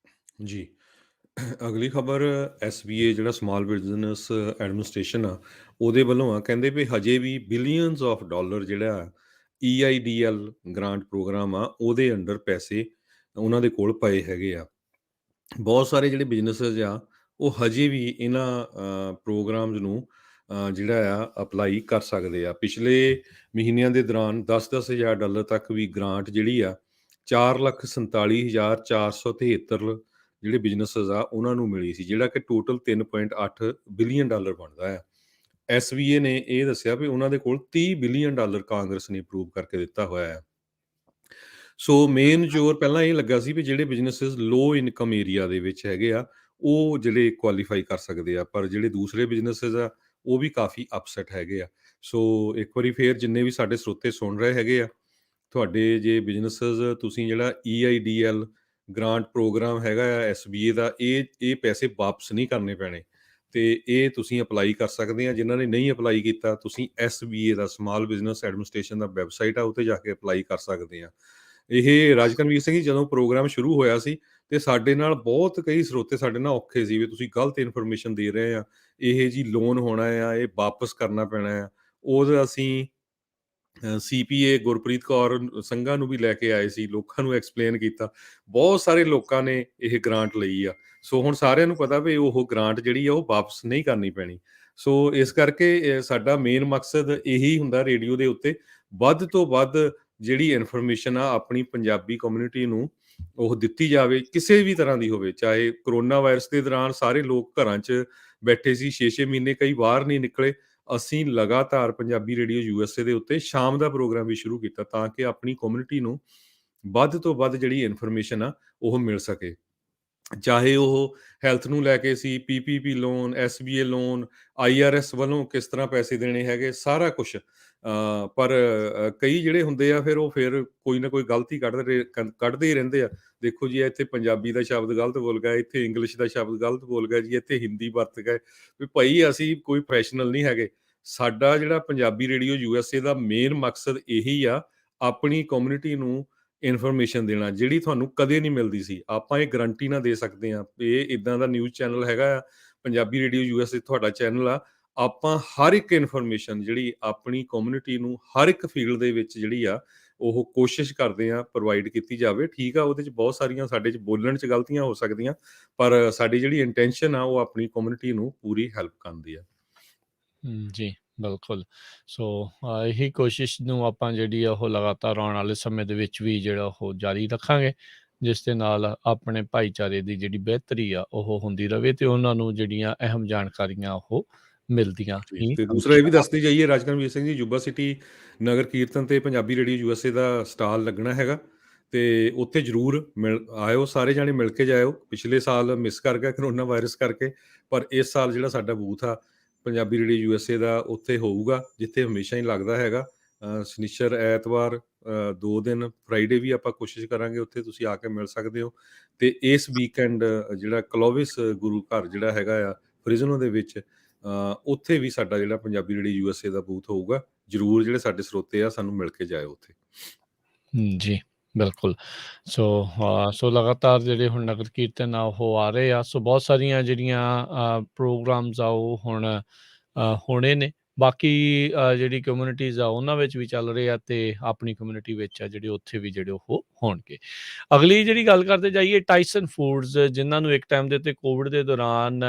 ਜੀ। ਅਗਲੀ ਖਬਰ ਐਸਬੀਏ ਜਿਹੜਾ ਸਮਾਲ ਬਿਜ਼ਨਸ ਐਡਮਿਨਿਸਟ੍ਰੇਸ਼ਨ ਆ ਉਹਦੇ ਵੱਲੋਂ ਆ, ਕਹਿੰਦੇ ਵੀ ਹਜੇ ਵੀ ਬਿਲੀਅਨਸ ਆਫ ਡਾਲਰ ਜਿਹੜਾ EIDL ਗ੍ਰਾਂਟ ਪ੍ਰੋਗਰਾਮ ਆ ਉਹਦੇ ਅੰਡਰ ਪੈਸੇ ਉਹਨਾਂ ਦੇ ਕੋਲ ਪਏ ਹੈਗੇ ਆ। ਬਹੁਤ ਸਾਰੇ ਜਿਹੜੇ ਬਿਜ਼ਨੈਸਿਸ ਆ ਉਹ ਹਜੇ ਵੀ ਇਹਨਾਂ ਪ੍ਰੋਗਰਾਮਸ ਨੂੰ ਜਿਹੜਾ ਆ ਅਪਲਾਈ ਕਰ ਸਕਦੇ ਆ। ਪਿਛਲੇ ਮਹੀਨਿਆਂ ਦੇ ਦੌਰਾਨ 10-10 ਹਜ਼ਾਰ ਡਾਲਰ ਤੱਕ ਵੀ ਗ੍ਰਾਂਟ ਜਿਹੜੀ ਆ 4,47,473 ਜਿਹੜੇ ਬਿਜ਼ਨੈਸਿਸ ਆ ਉਹਨਾਂ ਨੂੰ ਮਿਲੀ ਸੀ, ਜਿਹੜਾ ਕਿ ਟੋਟਲ 3.8 ਬਿਲੀਅਨ ਡਾਲਰ ਬਣਦਾ ਆ। SBA ਨੇ ਇਹ ਦੱਸਿਆ ਵੀ ਉਹਨਾਂ ਦੇ ਕੋਲ 30 ਬਿਲੀਅਨ ਡਾਲਰ ਕਾਂਗਰਸ ਨੇ ਅਪਰੂਵ ਕਰਕੇ ਦਿੱਤਾ ਹੋਇਆ ਹੈ। ਸੋ ਮੇਨ ਜ਼ੋਰ ਪਹਿਲਾਂ ਇਹ ਲੱਗਾ ਸੀ ਵੀ ਜਿਹੜੇ ਬਿਜ਼ਨੈਸਿਸ ਲੋ ਇਨਕਮ ਏਰੀਆ ਦੇ ਵਿੱਚ ਹੈਗੇ ਆ ਉਹ ਜਿਹੜੇ ਕੁਆਲੀਫਾਈ ਕਰ ਸਕਦੇ ਆ, ਪਰ ਜਿਹੜੇ ਦੂਸਰੇ ਬਿਜ਼ਨੈਸਿਸ ਆ ਉਹ ਵੀ ਕਾਫੀ ਅਪਸੈਟ ਹੈਗੇ ਆ। ਸੋ ਇੱਕ ਵਾਰੀ ਫੇਰ ਜਿੰਨੇ ਵੀ ਸਾਡੇ ਸਰੋਤੇ ਸੁਣ ਰਹੇ ਹੈਗੇ ਆ, ਤੁਹਾਡੇ ਜੇ ਬਿਜ਼ਨੈਸਿਸ ਤੁਸੀਂ ਜਿਹੜਾ EIDL ਗ੍ਰਾਂਟ ਪ੍ਰੋਗਰਾਮ ਹੈਗਾ ਆ SBA ਦਾ, ਇਹ ਪੈਸੇ ਵਾਪਸ ਨਹੀਂ ਕਰਨੇ ਪੈਣੇ ਤੇ ਇਹ ਤੁਸੀਂ ਅਪਲਾਈ ਕਰ ਸਕਦੇ ਆ। ਜਿਨ੍ਹਾਂ ਨੇ ਨਹੀਂ ਅਪਲਾਈ ਕੀਤਾ, ਤੁਸੀਂ SBA ਦਾ ਸਮਾਲ ਬਿਜ਼ਨਸ ਐਡਮਿਨਿਸਟ੍ਰੇਸ਼ਨ ਦਾ ਵੈਬਸਾਈਟ ਆ ਉੱਤੇ ਜਾ ਕੇ ਅਪਲਾਈ ਕਰ ਸਕਦੇ ਆ। ਇਹ ਰਾਜਕਨਵੀਰ ਸਿੰਘ ਜੀ, ਜਦੋਂ ਪ੍ਰੋਗਰਾਮ ਸ਼ੁਰੂ ਹੋਇਆ ਸੀ ਤੇ ਸਾਡੇ ਨਾਲ ਬਹੁਤ ਕਈ ਸਰੋਤੇ ਸਾਡੇ ਨਾਲ ਔਖੇ ਸੀ ਵੀ ਤੁਸੀਂ ਗਲਤ ਇਨਫੋਰਮੇਸ਼ਨ ਦੇ ਰਹੇ ਆ, ਇਹ ਜੀ ਲੋਨ ਹੋਣਾ ਆ, ਇਹ ਵਾਪਸ ਕਰਨਾ ਪੈਣਾ ਆ। ਉਹਦਾ ਅਸੀਂ CPA ਗੁਰਪ੍ਰੀਤ ਕੌਰ ਸੰਘਾ ਨੂੰ ਵੀ ਲੈ ਕੇ ਆਏ ਸੀ, ਲੋਕਾਂ ਨੂੰ ਐਕਸਪਲੇਨ ਕੀਤਾ। ਬਹੁਤ ਸਾਰੇ ਲੋਕਾਂ ਨੇ ਇਹ ਗ੍ਰਾਂਟ ਲਈ ਆ। ਸੋ ਹੁਣ ਸਾਰਿਆਂ ਨੂੰ ਪਤਾ ਵੀ ਉਹ ਗ੍ਰਾਂਟ ਜਿਹੜੀ ਆ ਉਹ ਵਾਪਸ ਨਹੀਂ ਕਰਨੀ ਪੈਣੀ। ਸੋ ਇਸ ਕਰਕੇ ਸਾਡਾ ਮੇਨ ਮਕਸਦ ਇਹੀ ਹੁੰਦਾ ਰੇਡੀਓ ਦੇ ਉੱਤੇ, ਵੱਧ ਤੋਂ ਵੱਧ ਜਿਹੜੀ ਇਨਫੋਰਮੇਸ਼ਨ ਆ ਆਪਣੀ ਪੰਜਾਬੀ ਕਮਿਊਨਿਟੀ ਨੂੰ ਉਹ ਦਿੱਤੀ ਜਾਵੇ, ਕਿਸੇ ਵੀ ਤਰ੍ਹਾਂ ਦੀ ਹੋਵੇ। ਚਾਹੇ ਕਰੋਨਾ ਵਾਇਰਸ ਦੇ ਦੌਰਾਨ ਸਾਰੇ ਲੋਕ ਘਰਾਂ 'ਚ ਬੈਠੇ ਸੀ, 6-6 ਮਹੀਨੇ ਕਈ ਬਾਹਰ ਨਹੀਂ ਨਿਕਲੇ। ਅਸੀਂ ਲਗਾਤਾਰ ਪੰਜਾਬੀ ਰੇਡੀਓ USA ਦੇ ਉੱਤੇ ਸ਼ਾਮ ਦਾ ਪ੍ਰੋਗਰਾਮ ਵੀ ਸ਼ੁਰੂ ਕੀਤਾ ਤਾਂ ਕਿ ਆਪਣੀ ਕਮਿਊਨਿਟੀ ਨੂੰ ਵੱਧ ਤੋਂ ਵੱਧ ਜਿਹੜੀ ਇਨਫੋਰਮੇਸ਼ਨ ਆ ਉਹ ਮਿਲ ਸਕੇ। ਚਾਹੇ ਉਹ ਹੈਲਥ ਨੂੰ ਲੈ ਕੇ ਸੀ, PPP loan, SBA loan, IRS ਵੱਲੋਂ ਕਿਸ ਤਰ੍ਹਾਂ ਪੈਸੇ ਦੇਣੇ ਹੈਗੇ, ਸਾਰਾ ਕੁਛ। ਪਰ ਕਈ ਜਿਹੜੇ ਹੁੰਦੇ ਆ ਫਿਰ ਕੋਈ ਨਾ ਕੋਈ ਗਲਤੀ ਕੱਢਦੇ ਹੀ ਰਹਿੰਦੇ ਆ। ਦੇਖੋ ਜੀ, ਇੱਥੇ ਪੰਜਾਬੀ ਦਾ ਸ਼ਬਦ ਗਲਤ ਬੋਲ ਗਿਆ, ਇੱਥੇ ਇੰਗਲਿਸ਼ ਦਾ ਸ਼ਬਦ ਗਲਤ ਬੋਲ ਗਿਆ ਜੀ, ਇੱਥੇ ਹਿੰਦੀ ਵਰਤ ਗਏ। ਵੀ ਭਾਈ ਅਸੀਂ ਕੋਈ ਪ੍ਰੋਫੈਸ਼ਨਲ ਨਹੀਂ ਹੈਗੇ। ਸਾਡਾ ਜਿਹੜਾ ਪੰਜਾਬੀ ਰੇਡੀਓ USA ਦਾ ਮੇਨ ਮਕਸਦ ਇਹੀ ਆ, ਆਪਣੀ ਕਮਿਊਨਿਟੀ ਨੂੰ ਇਨਫੋਰਮੇਸ਼ਨ ਦੇਣਾ ਜਿਹੜੀ ਤੁਹਾਨੂੰ ਕਦੇ ਨਹੀਂ ਮਿਲਦੀ ਸੀ। ਆਪਾਂ ਇਹ ਗਰੰਟੀ ਨਾਲ ਦੇ ਸਕਦੇ ਹਾਂ, ਇਹ ਇਦਾਂ ਦਾ ਨਿਊਜ਼ ਚੈਨਲ ਹੈਗਾ ਆ ਪੰਜਾਬੀ ਰੇਡੀਓ USA, ਤੁਹਾਡਾ ਚੈਨਲ ਆ। ਆਪਾਂ ਹਰ ਇੱਕ ਇਨਫੋਰਮੇਸ਼ਨ ਜਿਹੜੀ ਆਪਣੀ ਕਮਿਊਨਿਟੀ ਨੂੰ ਹਰ ਇੱਕ ਫੀਲਡ ਦੇ ਵਿੱਚ ਜਿਹੜੀ ਆ ਉਹ ਕੋਸ਼ਿਸ਼ ਕਰਦੇ ਆ ਪ੍ਰੋਵਾਈਡ ਕੀਤੀ ਜਾਵੇ। ਠੀਕ ਆ, ਉਹਦੇ 'ਚ ਬਹੁਤ ਸਾਰੀਆਂ ਸਾਡੇ 'ਚ ਬੋਲਣ 'ਚ ਗਲਤੀਆਂ ਹੋ ਸਕਦੀਆਂ, ਪਰ ਸਾਡੀ ਜਿਹੜੀ ਇੰਟੈਂਸ਼ਨ ਆ ਉਹ ਆਪਣੀ ਕਮਿਊਨਿਟੀ ਨੂੰ ਪੂਰੀ ਹੈਲਪ ਕਰਨ ਦੀ ਆ। ਜੀ, ਬਿਲਕੁਲ। ਸੋ ਇਹੀ ਕੋਸ਼ਿਸ਼ ਨੂੰ ਆਪਾਂ ਜਿਹੜੀ ਆ ਉਹ ਲਗਾਤਾਰ ਆਉਣ ਵਾਲੇ ਸਮੇਂ ਦੇ ਵਿੱਚ ਵੀ ਜਿਹੜਾ ਉਹ ਜਾਰੀ ਰੱਖਾਂਗੇ, ਜਿਸ ਦੇ ਨਾਲ ਆਪਣੇ ਭਾਈਚਾਰੇ ਦੀ ਜਿਹੜੀ ਬਿਹਤਰੀ ਆ ਉਹ ਹੁੰਦੀ ਰਹੇ ਤੇ ਉਹਨਾਂ ਨੂੰ ਜਿਹੜੀਆਂ ਅਹਿਮ ਜਾਣਕਾਰੀਆਂ ਉਹ ਮਿਲਦੀਆਂ ਜੀ, ਹੀ ਤੇ ਦੂਸਰਾ ਇਹ ਵੀ ਹਮੇਸ਼ਾ। ਦੱਸਦੇ ਜਾਈਏ ਰਾਜਕਨਵੀਰ ਸਿੰਘ ਜੀ, ਯੁਬਾ ਸਿਟੀ ਨਗਰ ਕੀਰਤਨ ਤੇ ਪੰਜਾਬੀ ਰੇਡੀਓ USA ਦਾ ਸਟਾਲ ਲੱਗਣਾ ਹੈਗਾ ਤੇ ਉੱਥੇ ਜ਼ਰੂਰ ਆਇਓ, ਸਾਰੇ ਜਾਣੇ ਮਿਲ ਕੇ ਜਾਇਓ। ਪਿਛਲੇ ਸਾਲ ਮਿਸ ਕਰ ਗਿਆ ਕਰੋਨਾ ਵਾਇਰਸ ਕਰਕੇ, ਪਰ ਇਸ ਸਾਲ ਜਿਹੜਾ ਸਾਡਾ ਬੂਥ ਆ ਪੰਜਾਬੀ ਰੇਡੀਓ USA ਦਾ ਉੱਥੇ ਹੋਊਗਾ, ਜਿੱਥੇ ਹਮੇਸ਼ਾ ਹੀ ਲੱਗਦਾ ਹੈਗਾ। ਸ਼ਨੀਚਰ, ਐਤਵਾਰ 2 ਦਿਨ, ਫਰਾਈਡੇ ਵੀ ਆਪਾਂ ਕੋਸ਼ਿਸ਼ ਕਰਾਂਗੇ ਉੱਥੇ ਤੁਸੀਂ ਆ ਕੇ ਮਿਲ ਸਕਦੇ ਹੋ। ਤੇ ਇਸ ਵੀਕਐਂਡ ਜਿਹੜਾ ਕਲੋਵਿਸ ਗੁਰੂ ਘਰ ਜਿਹੜਾ ਹੈਗਾ ਆ ਫ੍ਰਿਜ਼ਨੋ ਦੇ ਵਿੱਚ, ਉੱਥੇ ਵੀ ਸਾਡਾ ਜਿਹੜਾ ਪੰਜਾਬੀ ਰੇਡੀਓ USA ਦਾ ਬੂਥ ਹੋਊਗਾ। ਜ਼ਰੂਰ ਜਿਹੜੇ ਸਾਡੇ ਸਰੋਤੇ ਆ ਸਾਨੂੰ ਮਿਲ ਕੇ ਜਾਇਓ ਉੱਥੇ। ਜੀ, ਬਿਲਕੁਲ। ਸੋ ਲਗਾਤਾਰ ਜਿਹੜੇ ਹੁਣ ਨਗਰ ਕੀਰਤਨ ਆ ਉਹ ਆ ਰਹੇ ਆ। ਸੋ ਬਹੁਤ ਸਾਰੀਆਂ ਜਿਹੜੀਆਂ ਪ੍ਰੋਗਰਾਮਸ ਆ ਉਹ ਹੁਣ ਹੋਣੇ ਨੇ। ਬਾਕੀ ਜਿਹੜੀ ਕਮਿਊਨਿਟੀਜ਼ ਆ ਉਹਨਾਂ ਵਿੱਚ ਵੀ ਚੱਲ ਰਹੇ ਆ ਤੇ ਆਪਣੀ ਕਮਿਊਨਿਟੀ ਵਿੱਚ ਆ ਜਿਹੜੇ ਉੱਥੇ ਵੀ ਜਿਹੜੇ ਉਹ ਹੋਣਗੇ। ਅਗਲੀ ਜਿਹੜੀ ਗੱਲ ਕਰਦੇ ਜਾਈਏ, ਟਾਈਸਨ ਫੂਡਸ, ਜਿਨ੍ਹਾਂ ਨੂੰ ਇੱਕ ਟਾਈਮ ਦੇ ਉੱਤੇ ਕੋਵਿਡ ਦੇ ਦੌਰਾਨ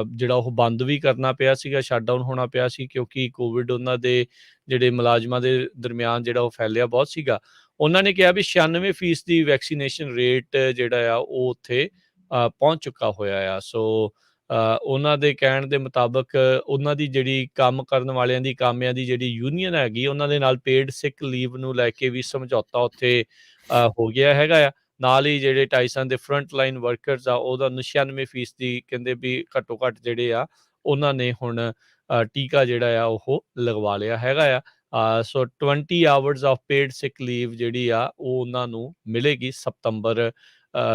ਜਿਹੜਾ ਉਹ ਬੰਦ ਵੀ ਕਰਨਾ ਪਿਆ ਸੀਗਾ, ਸ਼ਟਡਾਊਨ ਹੋਣਾ ਪਿਆ ਸੀ ਕਿਉਂਕਿ ਕੋਵਿਡ ਉਹਨਾਂ ਦੇ ਜਿਹੜੇ ਮੁਲਾਜ਼ਮਾਂ ਦੇ ਦਰਮਿਆਨ ਜਿਹੜਾ ਉਹ ਫੈਲਿਆ ਬਹੁਤ ਸੀਗਾ। ਉਹਨਾਂ ਨੇ ਕਿਹਾ ਵੀ 96% ਦੀ ਵੈਕਸੀਨੇਸ਼ਨ ਰੇਟ ਜਿਹੜਾ ਆ ਉਹ ਉੱਥੇ ਪਹੁੰਚ ਚੁੱਕਾ ਹੋਇਆ ਆ। ਸੋ ਉਹਨਾਂ ਦੇ ਕਹਿਣ ਦੇ ਮੁਤਾਬਕ ਉਹਨਾਂ ਦੀ ਜਿਹੜੀ ਕੰਮ ਕਰਨ ਵਾਲਿਆਂ ਦੀ ਕਾਮਿਆਂ ਦੀ ਜਿਹੜੀ ਯੂਨੀਅਨ ਹੈਗੀ, ਉਹਨਾਂ ਦੇ ਨਾਲ ਪੇਡ ਸਿਕ ਲੀਵ ਨੂੰ ਲੈ ਕੇ ਵੀ ਸਮਝੌਤਾ ਉੱਥੇ ਹੋ ਗਿਆ ਹੈਗਾ ਆ। ਨਾਲ ਹੀ ਜਿਹੜੇ ਟਾਈਸਨ ਦੇ ਫਰੰਟ ਲਾਈਨ ਵਰਕਰਸ ਆ ਉਹਦਾ 96% ਦੀ ਕਹਿੰਦੇ ਵੀ ਘੱਟੋ ਘੱਟ ਜਿਹੜੇ ਆ ਉਹਨਾਂ ਨੇ ਹੁਣ ਟੀਕਾ ਜਿਹੜਾ ਆ ਉਹ ਲਗਵਾ ਲਿਆ ਹੈਗਾ ਆ। ਸੋ 20 hours of paid sick leave ਜਿਹੜੀ ਆ ਉਹ ਉਹਨਾਂ ਨੂੰ ਮਿਲੇਗੀ ਸਤੰਬਰ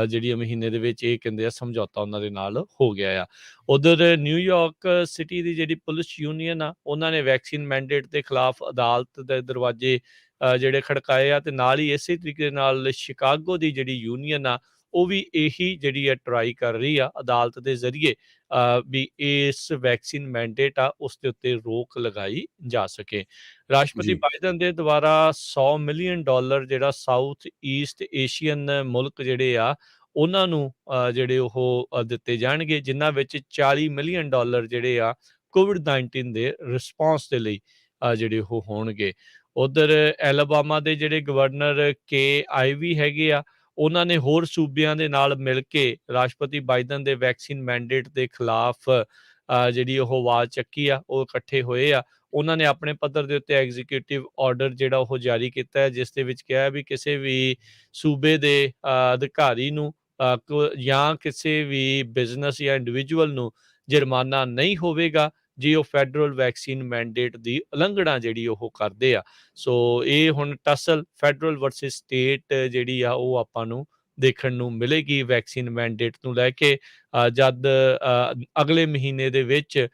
ਜਿਹੜੀ ਮਹੀਨੇ ਦੇ ਵਿੱਚ। ਇਹ ਕਹਿੰਦੇ ਆ ਸਮਝੌਤਾ ਉਹਨਾਂ ਦੇ ਨਾਲ ਹੋ ਗਿਆ ਆ। ਉਧਰ ਨਿਊਯਾਰਕ ਸਿਟੀ ਦੀ ਜਿਹੜੀ ਪੁਲਿਸ ਯੂਨੀਅਨ ਆ, ਉਹਨਾਂ ਨੇ ਵੈਕਸੀਨ ਮੈਂਡੇਟ ਦੇ ਖਿਲਾਫ ਅਦਾਲਤ ਦੇ ਦਰਵਾਜ਼ੇ ਜਿਹੜੇ ਖੜਕਾਏ ਆ ਤੇ ਨਾਲ ਹੀ ਇਸੇ ਤਰੀਕੇ ਨਾਲ ਸ਼ਿਕਾਗੋ ਦੀ ਜਿਹੜੀ ਯੂਨੀਅਨ ਆ ਉਹ ਵੀ ਇਹੀ ਜਿਹੜੀ ਹੈ ਟਰਾਈ ਕਰ ਰਹੀ ਆ ਅਦਾਲਤ ਦੇ ਜ਼ਰੀਏ ਵੀ ਇਸ ਵੈਕਸੀਨ ਮੈਂਡੇਟ ਆ ਉਸ ਦੇ ਉੱਤੇ ਰੋਕ ਲਗਾਈ ਜਾ ਸਕੇ। ਰਾਸ਼ਟਰਪਤੀ ਜੀ ਬਾਈਡਨ ਦੇ ਦੁਆਰਾ $100 ਮਿਲੀਅਨ ਜਿਹੜਾ ਸਾਊਥ ਈਸਟ ਏਸ਼ੀਅਨ ਮੁਲਕ ਜਿਹੜੇ ਆ ਉਹਨਾਂ ਨੂੰ ਜਿਹੜੇ ਉਹ ਦਿੱਤੇ ਜਾਣਗੇ, ਜਿਨ੍ਹਾਂ ਵਿੱਚ $40 ਮਿਲੀਅਨ ਜਿਹੜੇ ਆ ਕੋਵਿਡ-19 ਦੇ ਰਿਸਪੌਂਸ ਦੇ ਲਈ ਜਿਹੜੇ ਉਹ ਹੋਣਗੇ। ਉੱਧਰ ਐਲਬਾਮਾ ਦੇ ਜਿਹੜੇ ਗਵਰਨਰ ਕੇ ਆਈਵੀ ਹੈਗੇ ਆ, ਉਹਨਾਂ ਨੇ ਹੋਰ ਸੂਬਿਆਂ ਦੇ ਨਾਲ ਮਿਲ ਕੇ ਰਾਸ਼ਟਰਪਤੀ ਬਾਈਡਨ ਦੇ ਵੈਕਸੀਨ ਮੈਂਡੇਟ ਦੇ ਖਿਲਾਫ ਜਿਹੜੀ ਉਹ ਆਵਾਜ਼ ਚੱਕੀ ਆ, ਉਹ ਇਕੱਠੇ ਹੋਏ ਆ। ਉਹਨਾਂ ਨੇ ਆਪਣੇ ਪੱਧਰ ਦੇ ਉੱਤੇ ਐਗਜ਼ੀਕਿਊਟਿਵ ਆਰਡਰ ਜਿਹੜਾ ਉਹ ਜਾਰੀ ਕੀਤਾ ਹੈ, ਜਿਸ ਦੇ ਵਿੱਚ ਕਿਹਾ ਵੀ ਕਿਸੇ ਵੀ ਸੂਬੇ ਦੇ ਅਧਿਕਾਰੀ ਨੂੰ ਜਾਂ ਕਿਸੇ ਵੀ ਬਿਜ਼ਨਸ ਜਾਂ ਇੰਡੀਵਿਜੂਅਲ ਨੂੰ ਜੁਰਮਾਨਾ ਨਹੀਂ ਹੋਵੇਗਾ ਜੇ ਉਹ ਫੈਡਰਲ ਵੈਕਸੀਨ ਮੈਂਡੇਟ ਦੀ ਉਲੰਘਣਾ ਜਿਹੜੀ ਉਹ ਕਰਦੇ ਆ। ਸੋ ਇਹ ਹੁਣ ਟਸਲ ਫੈਡਰਲ ਵਰਸਸ ਸਟੇਟ ਜਿਹੜੀ ਆ ਉਹ ਆਪਾਂ ਨੂੰ ਦੇਖਣ ਨੂੰ ਮਿਲੇਗੀ ਵੈਕਸੀਨ ਮੈਂਡੇਟ ਨੂੰ ਲੈ ਕੇ, ਜਦ ਅਗਲੇ ਮਹੀਨੇ ਦੇ ਵਿੱਚ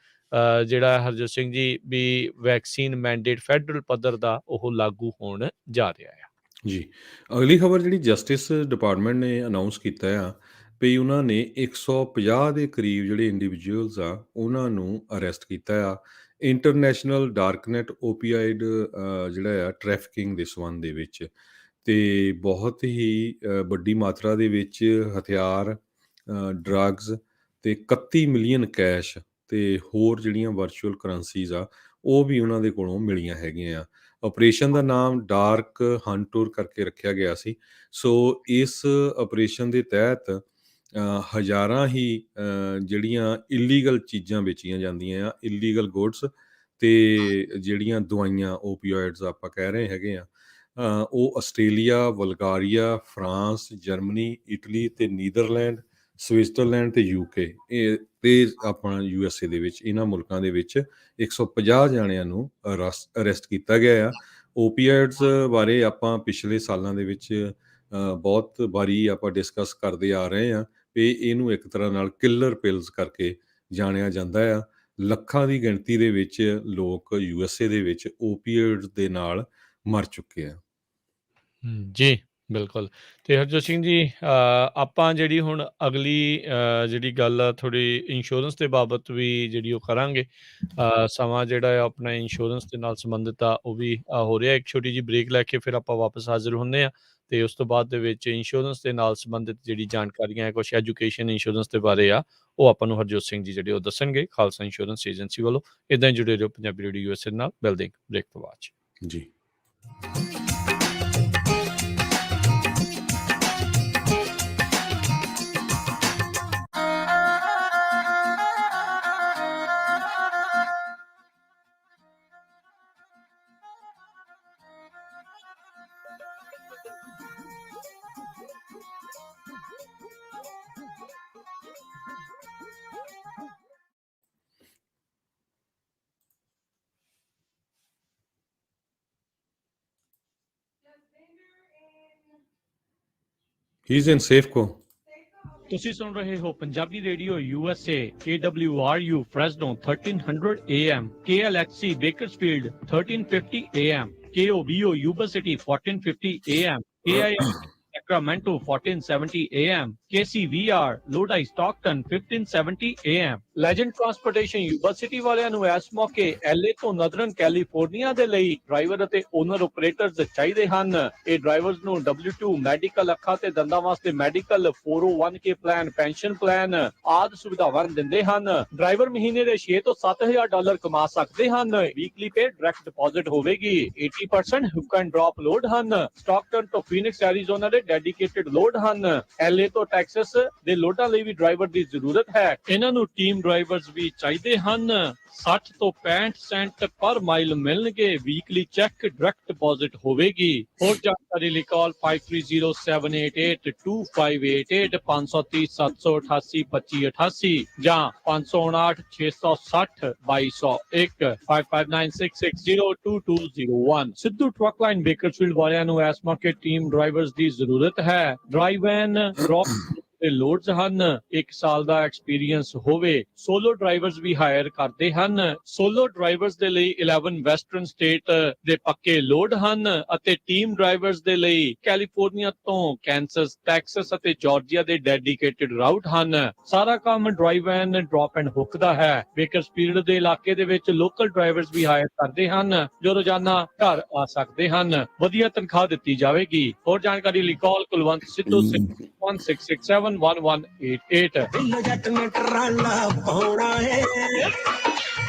ਜਿਹੜਾ ਹਰਜੋਤ ਸਿੰਘ ਜੀ ਵੀ ਵੈਕਸੀਨ ਮੈਂਡੇਟ ਫੈਡਰਲ ਪੱਧਰ ਦਾ ਉਹ ਲਾਗੂ ਹੋਣ ਜਾ ਰਿਹਾ ਆ। ਜੀ ਅਗਲੀ ਖਬਰ ਜਿਹੜੀ ਜਸਟਿਸ ਡਿਪਾਰਟਮੈਂਟ ਨੇ ਅਨਾਉਂਸ ਕੀਤਾ ਆ ਵੀ ਉਹਨਾਂ ਨੇ 150 ਦੇ ਕਰੀਬ ਜਿਹੜੇ ਇੰਡੀਵਿਜੂਅਲਸ ਆ ਉਹਨਾਂ ਨੂੰ ਅਰੈਸਟ ਕੀਤਾ ਆ ਇੰਟਰਨੈਸ਼ਨਲ ਡਾਰਕਨੈਟ ਓਪੀਆਈਡ ਜਿਹੜਾ ਆ ਟ੍ਰੈਫਿਕਿੰਗ ਦੇ ਸੰਬੰਧ ਦੇ ਵਿੱਚ, ਤੇ ਬਹੁਤ ਹੀ ਵੱਡੀ ਮਾਤਰਾ ਦੇ ਵਿੱਚ ਹਥਿਆਰ, ਡਰੱਗਸ ਤੇ 31 ਮਿਲੀਅਨ ਕੈਸ਼ ਤੇ ਹੋਰ ਜਿਹੜੀਆਂ ਵਰਚੁਅਲ ਕਰੰਸੀਜ਼ ਆ ਉਹ ਵੀ ਉਹਨਾਂ ਦੇ ਕੋਲੋਂ ਮਿਲੀਆਂ ਹੈਗੀਆਂ ਆ। ਆਪਰੇਸ਼ਨ ਦਾ ਨਾਮ ਡਾਰਕ ਹੰਟਰ ਕਰਕੇ ਰੱਖਿਆ ਗਿਆ ਸੀ। ਸੋ ਇਸ ਆਪਰੇਸ਼ਨ ਦੇ ਤਹਿਤ ਹਜ਼ਾਰਾਂ ਹੀ ਜਿਹੜੀਆਂ ਇਲੀਗਲ ਚੀਜ਼ਾਂ ਵੇਚੀਆਂ ਜਾਂਦੀਆਂ ਆ, ਇਲੀਗਲ ਗੁੱਡਸ ਤੇ ਜਿਹੜੀਆਂ ਦਵਾਈਆਂ ਓਪੀਓਇਡਸ ਆਪਾਂ ਕਹਿ ਰਹੇ ਹੈਗੇ ਆ, ਉਹ Australia, Bulgaria, France, Germany, Italy ਤੇ ਨੀਦਰਲੈਂਡ, ਸਵਿਟਜ਼ਰਲੈਂਡ ਤੇ ਯੂਕੇ ਤੇ ਆਪਣਾ USA ਦੇ ਵਿੱਚ, ਇਹਨਾਂ ਮੁਲਕਾਂ ਦੇ ਵਿੱਚ 150 ਜਾਣਿਆਂ ਨੂੰ ਅਰੈਸਟ ਕੀਤਾ ਗਿਆ ਆ। ਓਪੀਆਇਡਸ ਬਾਰੇ ਆਪਾਂ ਪਿਛਲੇ ਸਾਲਾਂ ਦੇ ਵਿੱਚ ਬਹੁਤ ਵਾਰੀ ਆਪਾਂ ਡਿਸਕਸ ਕਰਦੇ ਆ ਰਹੇ ਹਾਂ ਵੀ ਇਹਨੂੰ ਇੱਕ ਤਰ੍ਹਾਂ ਨਾਲ ਕਿਲਰ ਪਿਲਸ ਕਰਕੇ ਜਾਣਿਆ ਜਾਂਦਾ ਆ। ਲੱਖਾਂ ਦੀ ਗਿਣਤੀ ਦੇ ਵਿੱਚ ਲੋਕ USA ਦੇ ਵਿੱਚ ਓਪੀਆਇਡਸ ਦੇ ਨਾਲ ਮਰ ਚੁੱਕੇ ਆ। ਜੀ ਬਿਲਕੁਲ। ਤੇ ਹਰਜੋਤ ਸਿੰਘ ਜੀ, ਆਪਾਂ ਜਿਹੜੀ ਹੁਣ ਅਗਲੀ ਜਿਹੜੀ ਗੱਲ ਆ ਥੋੜ੍ਹੀ ਇੰਸ਼ੋਰੈਂਸ ਦੇ ਬਾਬਤ ਵੀ ਜਿਹੜੀ ਉਹ ਕਰਾਂਗੇ। ਸਮਾਂ ਜਿਹੜਾ ਆ ਆਪਣਾ ਇੰਸ਼ੋਰੈਂਸ ਦੇ ਨਾਲ ਸੰਬੰਧਿਤ ਆ ਉਹ ਵੀ ਹੋ ਰਿਹਾ। ਇੱਕ ਛੋਟੀ ਜਿਹੀ ਬ੍ਰੇਕ ਲੈ ਕੇ ਫਿਰ ਆਪਾਂ ਵਾਪਸ ਹਾਜ਼ਰ ਹੁੰਦੇ ਹਾਂ ਤੇ ਉਸ ਤੋਂ ਬਾਅਦ ਦੇ ਵਿੱਚ ਇੰਸ਼ੋਰੈਂਸ ਦੇ ਨਾਲ ਸੰਬੰਧਿਤ ਜਿਹੜੀ ਜਾਣਕਾਰੀਆਂ ਹੈ, ਕੁਛ ਐਜੂਕੇਸ਼ਨ ਇੰਸ਼ੋਰੈਂਸ ਦੇ ਬਾਰੇ ਆ, ਉਹ ਆਪਾਂ ਨੂੰ ਹਰਜੋਤ ਸਿੰਘ ਜੀ ਜਿਹੜੇ ਉਹ ਦੱਸਣਗੇ ਖਾਲਸਾ ਇੰਸ਼ੋਰੈਂਸ ਏਜੰਸੀ ਵੱਲੋਂ। ਇੱਦਾਂ ਹੀ ਜੁੜੇ ਰਹੋ ਪੰਜਾਬੀ ਰੇਡੀਓ USA ਨਾਲ। ਮਿਲਦੇ ਬ੍ਰੇਕ ਤੋਂ ਬਾਅਦ ਜੀ। He's in Safeco. ਤੁਸੀਂ ਸੁਣ ਰਹੇ ਹੋ Punjabi radio USA, KWRU Fresno 1300 AM, KLXC Bakersfield 1350 AM, KOBO Yuba City 1450 AM, KIM Sacramento 1470 AM, KCVR Lodi Stockton 1570 AM। Legend transportation Yuba City ਵਾਲਿਆਂ ਨੂੰ ਇਸ ਮੌਕੇ LA ਤੋਂ ਨਦਰਨ ਕੈਲੀਫੋਰਨੀਆ ਦੇ ਲਈ ਡਰਾਈਵਰ ਅਤੇ ਓਨਰ ਆਪਰੇਟਰਸ ਚਾਹੀਦੇ ਹਨ। ਇਹ ਡਰਾਈਵਰਸ ਨੂੰ W2 ਮੈਡੀਕਲ, ਅੱਖਾਂ ਤੇ ਦੰਦਾਂ ਵਾਸਤੇ medical, 401k plan, pension plan ਆਦਿ ਸੁਵਿਧਾਵਾਂ ਦਿੰਦੇ ਹਨ। ਡਰਾਈਵਰ ਮਹੀਨੇ ਦੇ $6,000 ਤੋਂ $7,000 ਕਮਾ ਸਕਦੇ ਹਨ। ਵੀਕਲੀ ਪੇ ਡਾਇਰੈਕਟ ਡਿਪੋਜ਼ਿਟ ਹੋਵੇਗੀ। 80% ਹੁੱਕ ਐਂਡ ਡ੍ਰੌਪ ਲੋਡ ਹਨ। ਸਟਾਕਟਨ ਤੋਂ ਫੀਨਿਕਸ ਐਰੀਜ਼ੋਨਾ ਦੇ ਡੈਡੀਕੇਟਡ ਲੋਡ ਹਨ। LA ਤੋਂ ਟੈਕਸਸ ਦੇ ਲੋਡਾਂ ਲਈ ਵੀ ਡਰਾਈਵਰ ਦੀ ਜ਼ਰੂਰਤ ਹੈ। ਇਹਨਾਂ ਨੂੰ ਟੀਮ ਡਰਾਈਵਰਸ ਵੀ ਚਾਹੀਦੇ ਹਨ। 60 ਤੋਂ 65 ਸੈਂਟ ਪਰ ਮਾਈਲ ਮਿਲਣਗੇ। ਵੀਕਲੀ ਚੈੱਕ ਡਾਇਰੈਕਟ ਡਿਪੋਜ਼ਿਟ ਹੋਵੇਗੀ। ਹੋਰ ਜਾਣਕਾਰੀ ਲਈ ਕਾਲ 5307882588 530-788-2588 ਜਾਂ 559-660-2201 5596602201। ਸਿੱਧੂ ਟਰੱਕ ਲਾਈਨ ਬੇਕਰਫੀਲਡ ਵਾਲਿਆਂ ਨੂੰ ਇਸ ਮੌਕੇ ਟੀਮ ਡਰਾਈਵਰਸ ਦੀ ਜ਼ਰੂਰਤ ਹੈ। ਡਰਾਈਵ ਐਨ, ਡ੍ਰੌਪ ਤੇ ਲੋਡਸ ਹਨ 1 ਸਾਲ ਦਾ ਐਕਸਪੀਰੀਅੰਸ ਹੋਵੇ। ਸੋਲੋ ਡਰਾਈਵਰਸ ਵੀ ਹਾਇਰ ਕਰਦੇ ਹਨ। ਸੋਲੋ ਡਰਾਈਵਰਸ ਦੇ ਲਈ 11 ਵੈਸਟਰਨ ਸਟੇਟ ਦੇ ਪੱਕੇ ਲੋਡ ਹਨ ਅਤੇ ਟੀਮ ਡਰਾਈਵਰਸ ਦੇ ਲਈ ਕੈਲੀਫੋਰਨੀਆ ਤੋਂ ਕੈਂਸਸ, ਟੈਕਸਸ ਅਤੇ ਜਾਰਜੀਆ ਦੇ ਡੈਡੀਕੇਟਿਡ ਰਾਊਟ ਹਨ। ਸਾਰਾ ਕੰਮ drive and drop and hook ਦਾ ਹੈ। ਬੇਕਰਸਫੀਲਡ ਦੇ ਇਲਾਕੇ ਦੇ ਵਿੱਚ ਲੋਕਲ ਡਰਾਈਵਰਸ ਵੀ ਹਾਇਰ ਕਰਦੇ ਹਨ ਜੋ ਰੋਜ਼ਾਨਾ ਘਰ ਆ ਸਕਦੇ ਹਨ। ਵਧੀਆ ਤਨਖਾਹ ਦਿੱਤੀ ਜਾਵੇਗੀ। ਹੋਰ ਜਾਣਕਾਰੀ ਲਈ ਕਾਲ ਕੁਲਵੰਤ ਸਿੱਧੂ 16671188। ਬਿੱਲੋ ਜੱਟ ਨੇ ਟਰਾਲਾ ਪਾਉਣਾ ਹੈ,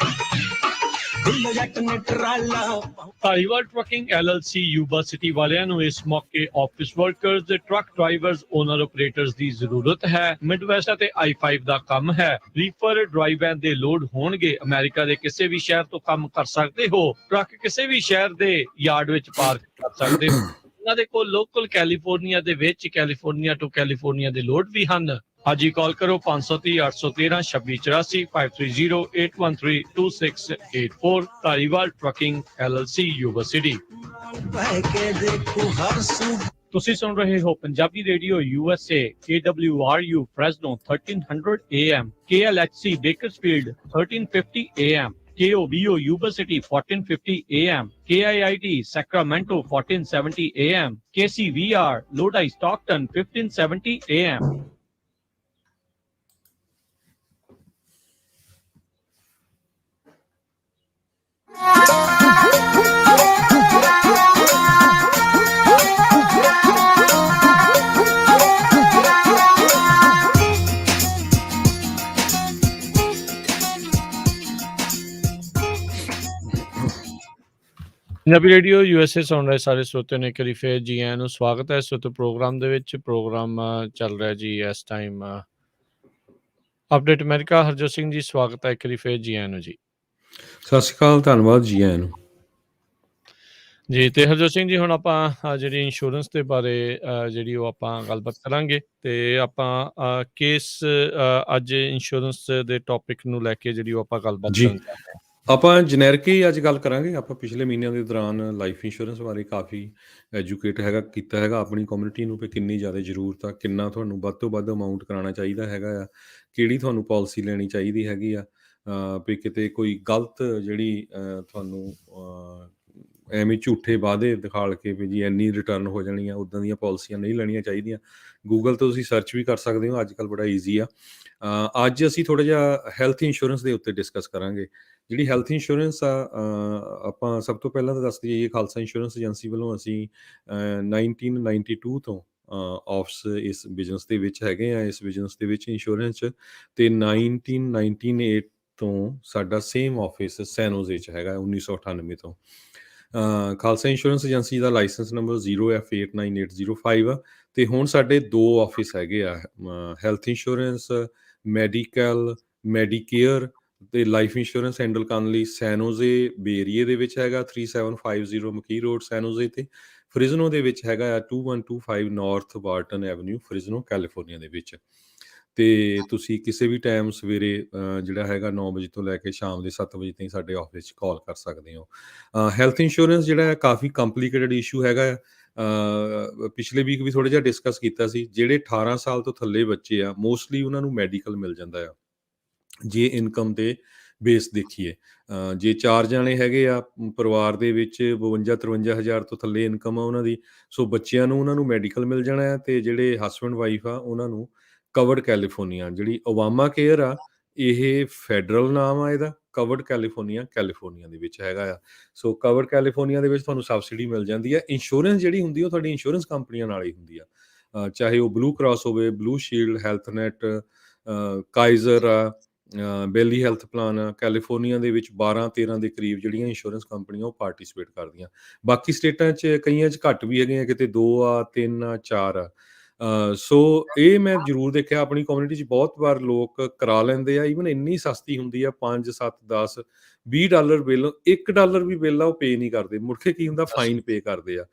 ਬਿੱਲੋ ਜੱਟ ਨੇ ਟਰਾਲਾ Dhariwal trucking LLC Yuba City ਵਾਲਿਆਂ ਨੂੰ ਇਸ ਮੌਕੇ ਆਫਿਸ ਵਰਕਰਸ ਤੇ ਟਰੱਕ ਡਰਾਈਵਰਸ ਓਨਰ ਆਪਰੇਟਰਸ ਦੀ ਜ਼ਰੂਰਤ ਹੈ। ਮਿਡਵੈਸਟ ਅਤੇ I-5 ਦਾ ਕੰਮ ਹੈ। ਰੀਫਰ ਡਰਾਈਵ ਵੈਨ ਦੇ ਲੋਡ ਹੋਣਗੇ। ਅਮਰੀਕਾ ਦੇ ਕਿਸੇ ਵੀ ਸ਼ਹਿਰ ਤੋਂ ਕੰਮ ਕਰ ਸਕਦੇ ਹੋ। ਟਰੱਕ ਕਿਸੇ ਵੀ ਸ਼ਹਿਰ ਦੇ ਯਾਰਡ ਵਿੱਚ ਪਾਰਕ ਕਰ ਸਕਦੇ ਹੋ। ਉਹਨਾਂ ਦੇ ਕੋਲ ਲੋਕਲ ਕੈਲੀਫੋਰਨੀਆ ਦੇ ਵਿੱਚ ਕੈਲੀਫੋਰਨੀਆ ਟੂ ਕੈਲੀਫੋਰਨੀਆ ਦੇ ਲੋਡ ਵੀ ਹਨ। ਅੱਜ ਹੀ ਕਾਲ ਕਰੋ 530 813 2684 530 813 2684। Dhariwal trucking LLC Yuba city. ਬਹਿ ਕੇ ਦੇਖੋ ਹਰ ਸੂ ਤੁਸੀਂ ਸੁਣ ਰਹੇ ਹੋ Punjabi radio USA KWRU Fresno 1300 AM, KLHC Bakersfield 1350 AM, KOBO Yuba City 1450 AM, KIIT Sacramento 1470 AM, KCVR Lodi Stockton 1570 AM. Punjabi radio USA ਸੁਣ ਰਹੇ ਸਾਰੇ ਸਰੋਤਿਆਂ ਨੂੰ ਇੱਕ ਵਾਰੀ ਫੇਰ ਜੀ ਆਇਆਂ ਨੂੰ ਸਵਾਗਤ ਹੈ। ਸੋ ਪ੍ਰੋਗਰਾਮ ਦੇ ਵਿੱਚ ਪ੍ਰੋਗਰਾਮ ਚੱਲ ਰਿਹਾ ਜੀ ਇਸ time update America. Harjot Singh ji ਸਵਾਗਤ ਹੈ ਇੱਕ ਵਾਰੀ ਫੇਰ ਜੀ ਆਇਆਂ ਨੂੰ ਜੀ। ਸਤਿ ਸ਼੍ਰੀ ਅਕਾਲ, ਧੰਨਵਾਦ ਜੀ ਆਇਆਂ ਨੂੰ ਜੀ। ਤੇ ਹਰਜੋਤ ਸਿੰਘ ਜੀ ਹੁਣ ਆਪਾਂ ਜਿਹੜੀ ਇੰਸ਼ੋਰੈਂਸ ਦੇ ਬਾਰੇ ਜਿਹੜੀ ਉਹ ਆਪਾਂ ਗੱਲਬਾਤ ਕਰਾਂਗੇ ਤੇ ਆਪਾਂ ਕੇਸ ਅੱਜ ਇੰਸ਼ੋਰੈਂਸ ਦੇ ਟੌਪਿਕ ਨੂੰ ਲੈ ਕੇ ਜਿਹੜੀ ਉਹ ਆਪਾਂ ਗੱਲਬਾਤ ਜੀ। ਕਰਨ ਜਾ ਰਹੇ ਹਾਂ। ਆਪਾਂ ਜਨੈਰਿਕ ਹੀ ਅੱਜ ਗੱਲ ਕਰਾਂਗੇ। ਆਪਾਂ ਪਿਛਲੇ ਮਹੀਨਿਆਂ ਦੇ ਦੌਰਾਨ ਲਾਈਫ ਇੰਸ਼ੋਰੈਂਸ ਬਾਰੇ ਕਾਫੀ ਐਜੂਕੇਟ ਕੀਤਾ ਹੈਗਾ ਆਪਣੀ ਕਮਿਊਨਿਟੀ ਨੂੰ ਵੀ ਕਿੰਨੀ ਜ਼ਿਆਦਾ ਜ਼ਰੂਰਤ ਆ, ਕਿੰਨਾ ਤੁਹਾਨੂੰ ਵੱਧ ਤੋਂ ਵੱਧ ਅਮਾਊਂਟ ਕਰਾਉਣਾ ਚਾਹੀਦਾ ਹੈਗਾ ਆ, ਕਿਹੜੀ ਤੁਹਾਨੂੰ ਪਾਲਿਸੀ ਲੈਣੀ ਚਾਹੀਦੀ ਹੈਗੀ ਆ, ਵੀ ਕਿਤੇ ਕੋਈ ਗਲਤ ਜਿਹੜੀ ਤੁਹਾਨੂੰ ਐਵੇਂ ਝੂਠੇ ਵਾਅਦੇ ਦਿਖਾਲ ਕੇ ਵੀ ਜੀ ਇੰਨੀ ਰਿਟਰਨ ਹੋ ਜਾਣੀ ਆ, ਉੱਦਾਂ ਦੀਆਂ ਪਾਲਿਸੀਆਂ ਨਹੀਂ ਲੈਣੀਆਂ ਚਾਹੀਦੀਆਂ। ਗੂਗਲ ਤੋਂ ਤੁਸੀਂ ਸਰਚ ਵੀ ਕਰ ਸਕਦੇ ਹੋ, ਅੱਜ ਕੱਲ੍ਹ ਬੜਾ ਈਜ਼ੀ ਆ। ਅੱਜ ਅਸੀਂ ਥੋੜ੍ਹਾ ਜਿਹਾ ਹੈਲਥ ਇੰਸ਼ੋਰੈਂਸ ਦੇ ਉੱਤੇ ਡਿਸਕਸ ਕਰਾਂਗੇ। ਜਿਹੜੀ ਹੈਲਥ ਇੰਸ਼ੋਰੈਂਸ ਆ, ਆਪਾਂ ਸਭ ਤੋਂ ਪਹਿਲਾਂ ਤਾਂ ਦੱਸ ਦਈਏ ਖਾਲਸਾ ਇੰਸ਼ੋਰੈਂਸ ਏਜੰਸੀ ਵੱਲੋਂ ਅਸੀਂ 1992 ਤੋਂ ਆਫਸ ਇਸ ਬਿਜ਼ਨਸ ਦੇ ਵਿੱਚ ਹੈਗੇ ਆ। ਇਸ ਬਿਜ਼ਨਸ ਦੇ ਵਿੱਚ ਇੰਸ਼ੋਰੈਂਸ 'ਚ ਅਤੇ 1998 ਤੋਂ ਸਾਡਾ ਸੇਮ ਆਫਿਸ ਸੈਨੋਜ਼ੇ 'ਚ ਹੈਗਾ 1998 ਤੋਂ। ਖਾਲਸਾ ਇੰਸ਼ੋਰੈਂਸ ਏਜੰਸੀ ਦਾ ਲਾਇਸੈਂਸ ਨੰਬਰ 0F898005 ਆ ਅਤੇ ਹੁਣ ਸਾਡੇ 2 ਆਫਿਸ ਹੈਗੇ ਆ। ਹੈਲਥ ਇੰਸ਼ੋਰੈਂਸ, ਮੈਡੀਕਲ, ਮੈਡੀਕੇਅਰ ਅਤੇ ਲਾਈਫ ਇੰਸ਼ੋਰੈਂਸ ਹੈਂਡਲ ਕਰਨ ਲਈ ਸੈਨੋਜ਼ੇ ਬੇ ਏਰੀਏ ਦੇ ਵਿੱਚ ਹੈਗਾ 3750 ਮਕੀਰ ਰੋਡ ਸੈਨੋਜ਼ੇ ਅਤੇ ਫ੍ਰਿਜ਼ਨੋ ਦੇ ਵਿੱਚ ਹੈਗਾ ਆ 2125 ਨਾਰਥ ਬਾਰਟਨ ਐਵਨਿਊ ਫ੍ਰਿਜ਼ਨੋ ਕੈਲੀਫੋਰਨੀਆ ਦੇ ਵਿੱਚ। ਅਤੇ ਤੁਸੀਂ ਕਿਸੇ ਵੀ ਟਾਈਮ ਸਵੇਰੇ ਜਿਹੜਾ ਹੈਗਾ 9 ਵਜੇ ਤੋਂ ਲੈ ਕੇ ਸ਼ਾਮ ਦੇ 7 ਵਜੇ ਤਾਈਂ ਸਾਡੇ ਆਫਿਸ 'ਚ ਕਾਲ ਕਰ ਸਕਦੇ ਹੋ। ਹੈਲਥ ਇੰਸ਼ੋਰੈਂਸ ਜਿਹੜਾ ਹੈ ਕਾਫੀ ਕੰਪਲੀਕੇਟਡ ਇਸ਼ੂ ਹੈਗਾ ਆ। ਪਿਛਲੇ ਵੀਕ ਵੀ ਥੋੜ੍ਹਾ ਜਿਹਾ ਡਿਸਕਸ ਕੀਤਾ ਸੀ। ਜਿਹੜੇ 18 ਸਾਲ ਤੋਂ ਥੱਲੇ ਬੱਚੇ ਆ ਮੋਸਟਲੀ ਉਹਨਾਂ ਨੂੰ ਮੈਡੀਕਲ ਮਿਲ ਜਾਂਦਾ ਆ ਜੇ ਇਨਕਮ ਦੇ ਬੇਸ ਦੇਖੀਏ। ਜੇ 4 ਜਾਣੇ ਹੈਗੇ ਆ ਪਰਿਵਾਰ ਦੇ ਵਿੱਚ 52-53 ਹਜ਼ਾਰ ਤੋਂ ਥੱਲੇ ਇਨਕਮ ਆ ਉਹਨਾਂ ਦੀ, ਸੋ ਬੱਚਿਆਂ ਨੂੰ ਉਹਨਾਂ ਨੂੰ ਮੈਡੀਕਲ ਮਿਲ ਜਾਣਾ ਹੈ ਅਤੇ ਜਿਹੜੇ ਹਸਬੈਂਡ ਵਾਈਫ ਆ ਉਹਨਾਂ ਨੂੰ ਕਵਰਡ ਕੈਲੀਫੋਰਨੀਆ। ਜਿਹੜੀ ਓਬਾਮਾ ਕੇਅਰ ਆ ਇਹ ਫੈਡਰਲ ਨਾਮ ਆ ਇਹਦਾ, ਕਵਰਡ ਕੈਲੀਫੋਰਨੀਆ ਦੇ ਵਿੱਚ ਹੈਗਾ ਆ। ਸੋ ਕਵਰਡ ਕੈਲੀਫੋਰਨੀਆ ਦੇ ਵਿੱਚ ਤੁਹਾਨੂੰ ਸਬਸਿਡੀ ਮਿਲ ਜਾਂਦੀ ਹੈ। ਇੰਸ਼ੋਰੈਂਸ ਜਿਹੜੀ ਹੁੰਦੀ ਉਹ ਤੁਹਾਡੀ ਇੰਸ਼ੋਰੈਂਸ ਕੰਪਨੀਆਂ ਨਾਲ ਹੀ ਹੁੰਦੀ ਆ, ਚਾਹੇ ਉਹ ਬਲੂ ਕ੍ਰਾਸ ਹੋਵੇ, ਬਲੂ ਸ਼ੀਲਡ, ਹੈਲਥ ਨੈਟ, ਕਾਈਜ਼ਰ ਆ, ਬੈਲੀ ਹੈਲਥ ਪਲਾਨ ਆ। ਕੈਲੀਫੋਰਨੀਆ ਦੇ ਵਿੱਚ 12-13 ਦੇ ਕਰੀਬ ਜਿਹੜੀਆਂ ਇੰਸ਼ੋਰੈਂਸ ਕੰਪਨੀਆਂ ਉਹ ਪਾਰਟੀਸਪੇਟ ਕਰਦੀਆਂ। ਬਾਕੀ ਸਟੇਟਾਂ 'ਚ ਕਈਆਂ 'ਚ ਘੱਟ ਵੀ ਹੈਗੇ ਆ, ਕਿਤੇ 2 ਆ, 3 ਆ, 4 ਆ। ਸੋ ਇਹ ਮੈਂ ਜ਼ਰੂਰ ਦੇਖਿਆ ਆਪਣੀ ਕਮਿਊਨਿਟੀ 'ਚ ਬਹੁਤ ਵਾਰ ਲੋਕ ਕਰਾ ਲੈਂਦੇ ਆ। ਈਵਨ ਇੰਨੀ ਸਸਤੀ ਹੁੰਦੀ ਆ 5, 7, 10, $20 ਬਿੱਲ, $1 ਵੀ ਬਿੱਲ ਆ ਉਹ ਪੇ ਨਹੀਂ ਕਰਦੇ। ਮੁੜ ਕੇ ਕੀ ਹੁੰਦਾ, ਫਾਈਨ ਪੇ ਕਰਦੇ ਆ।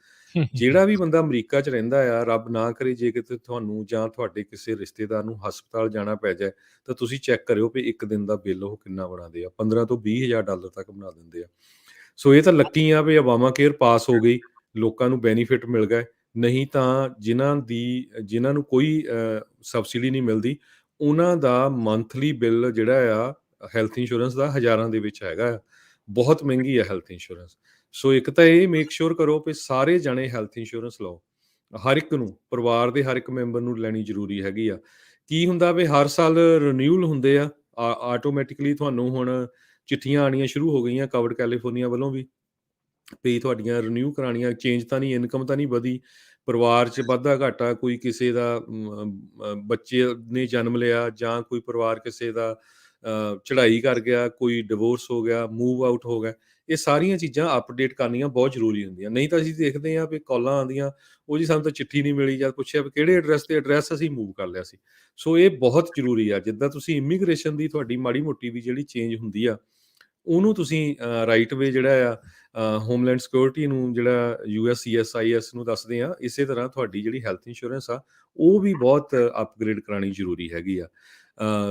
ਜਿਹੜਾ ਵੀ ਬੰਦਾ ਅਮਰੀਕਾ 'ਚ ਰਹਿੰਦਾ ਆ, ਰੱਬ ਨਾ ਕਰੇ ਜੇ ਕਿਤੇ ਤੁਹਾਨੂੰ ਜਾਂ ਤੁਹਾਡੇ ਕਿਸੇ ਰਿਸ਼ਤੇਦਾਰ ਨੂੰ ਹਸਪਤਾਲ ਜਾਣਾ ਪੈ ਜਾਏ ਤਾਂ ਤੁਸੀਂ ਚੈੱਕ ਕਰਿਓ ਵੀ ਇੱਕ ਦਿਨ ਦਾ ਬਿੱਲ ਉਹ ਕਿੰਨਾ ਬਣਾਉਂਦੇ ਆ। $15,000 ਤੋਂ $20,000 ਤੱਕ ਬਣਾ ਦਿੰਦੇ ਆ। ਸੋ ਇਹ ਤਾਂ ਲੱਕੀ ਆ ਵੀ ਓਬਾਮਾ ਕੇਅਰ ਪਾਸ ਹੋ ਗਈ, ਲੋਕਾਂ ਨੂੰ ਬੈਨੀਫਿਟ ਮਿਲ ਗਏ। ਨਹੀਂ ਤਾਂ ਜਿਨ੍ਹਾਂ ਨੂੰ ਕੋਈ ਸਬਸਿਡੀ ਨਹੀਂ ਮਿਲਦੀ, ਉਹਨਾਂ ਦਾ ਮੰਥਲੀ ਬਿੱਲ ਜਿਹੜਾ ਆ ਹੈਲਥ ਇੰਸ਼ੋਰੈਂਸ ਦਾ ਹਜ਼ਾਰਾਂ ਦੇ ਵਿੱਚ ਹੈਗਾ ਆ। ਬਹੁਤ ਮਹਿੰਗੀ ਹੈ ਹੈਲਥ ਇੰਸ਼ੋਰੈਂਸ। ਸੋ ਇੱਕ ਤਾਂ ਇਹ ਮੇਕ ਸ਼ੋਰ ਕਰੋ ਵੀ ਸਾਰੇ ਜਣੇ ਹੈਲਥ ਇੰਸ਼ੋਰੈਂਸ ਲਓ। ਹਰ ਇੱਕ ਨੂੰ, ਪਰਿਵਾਰ ਦੇ ਹਰ ਇੱਕ ਮੈਂਬਰ ਨੂੰ ਲੈਣੀ ਜ਼ਰੂਰੀ ਹੈਗੀ ਆ। ਕੀ ਹੁੰਦਾ ਵੀ ਹਰ ਸਾਲ ਰਿਨਿਊਅਲ ਹੁੰਦੇ ਆ, ਆਟੋਮੈਟਿਕਲੀ ਤੁਹਾਨੂੰ ਹੁਣ ਚਿੱਠੀਆਂ ਆਉਣੀਆਂ ਸ਼ੁਰੂ ਹੋ ਗਈਆਂ ਕਵਰਡ ਕੈਲੀਫੋਰਨੀਆ ਵੱਲੋਂ ਵੀ ਤੁਹਾਡੀਆਂ ਰਿਨਿਊ ਕਰਾਉਣੀਆਂ, ਚੇਂਜ ਤਾਂ ਨਹੀਂ, ਇਨਕਮ ਤਾਂ ਨਹੀਂ ਵਧੀ, ਪਰਿਵਾਰ 'ਚ ਵਾਧਾ ਘਾਟਾ, ਕੋਈ ਕਿਸੇ ਦਾ ਬੱਚੇ ਨੇ ਜਨਮ ਲਿਆ ਜਾਂ ਕੋਈ ਪਰਿਵਾਰ ਕਿਸੇ ਦਾ ਚੜ੍ਹਾਈ ਕਰ ਗਿਆ, ਕੋਈ ਡਿਵੋਰਸ ਹੋ ਗਿਆ, ਮੂਵ ਆਊਟ ਹੋ ਗਿਆ, ਇਹ ਸਾਰੀਆਂ ਚੀਜ਼ਾਂ ਅਪਡੇਟ ਕਰਨੀਆਂ ਬਹੁਤ ਜ਼ਰੂਰੀ ਹੁੰਦੀਆਂ। ਨਹੀਂ ਤਾਂ ਅਸੀਂ ਦੇਖਦੇ ਹਾਂ ਵੀ ਕਾਲਾਂ ਆਉਂਦੀਆਂ, ਉਹ ਜੀ ਸਾਨੂੰ ਤਾਂ ਚਿੱਠੀ ਨਹੀਂ ਮਿਲੀ, ਜਾਂ ਪੁੱਛਿਆ ਵੀ ਕਿਹੜੇ ਐਡਰੈਸ ਤੇ, ਐਡਰੈਸ ਅਸੀਂ ਮੂਵ ਕਰ ਲਿਆ ਸੀ। ਸੋ ਇਹ ਬਹੁਤ ਜ਼ਰੂਰੀ ਆ। ਜਿੱਦਾਂ ਤੁਸੀਂ ਇਮੀਗ੍ਰੇਸ਼ਨ ਦੀ ਤੁਹਾਡੀ ਮਾੜੀ ਮੋਟੀ ਵੀ ਜਿਹੜੀ ਚੇਂਜ ਹੁੰਦੀ ਆ, ਉਹਨੂੰ ਤੁਸੀਂ ਰਾਈਟ ਵੇ ਜਿਹੜਾ ਆ ਹੋਮਲੈਂਡ ਸਿਕਿਉਰਿਟੀ ਨੂੰ, ਜਿਹੜਾ USCIS ਨੂੰ ਦੱਸਦੇ ਆ, ਇਸੇ ਤਰ੍ਹਾਂ ਤੁਹਾਡੀ ਜਿਹੜੀ ਹੈਲਥ ਇੰਸ਼ੋਰੈਂਸ ਆ ਉਹ ਵੀ ਬਹੁਤ ਅਪਗ੍ਰੇਡ ਕਰਾਉਣੀ ਜ਼ਰੂਰੀ ਹੈਗੀ ਆ।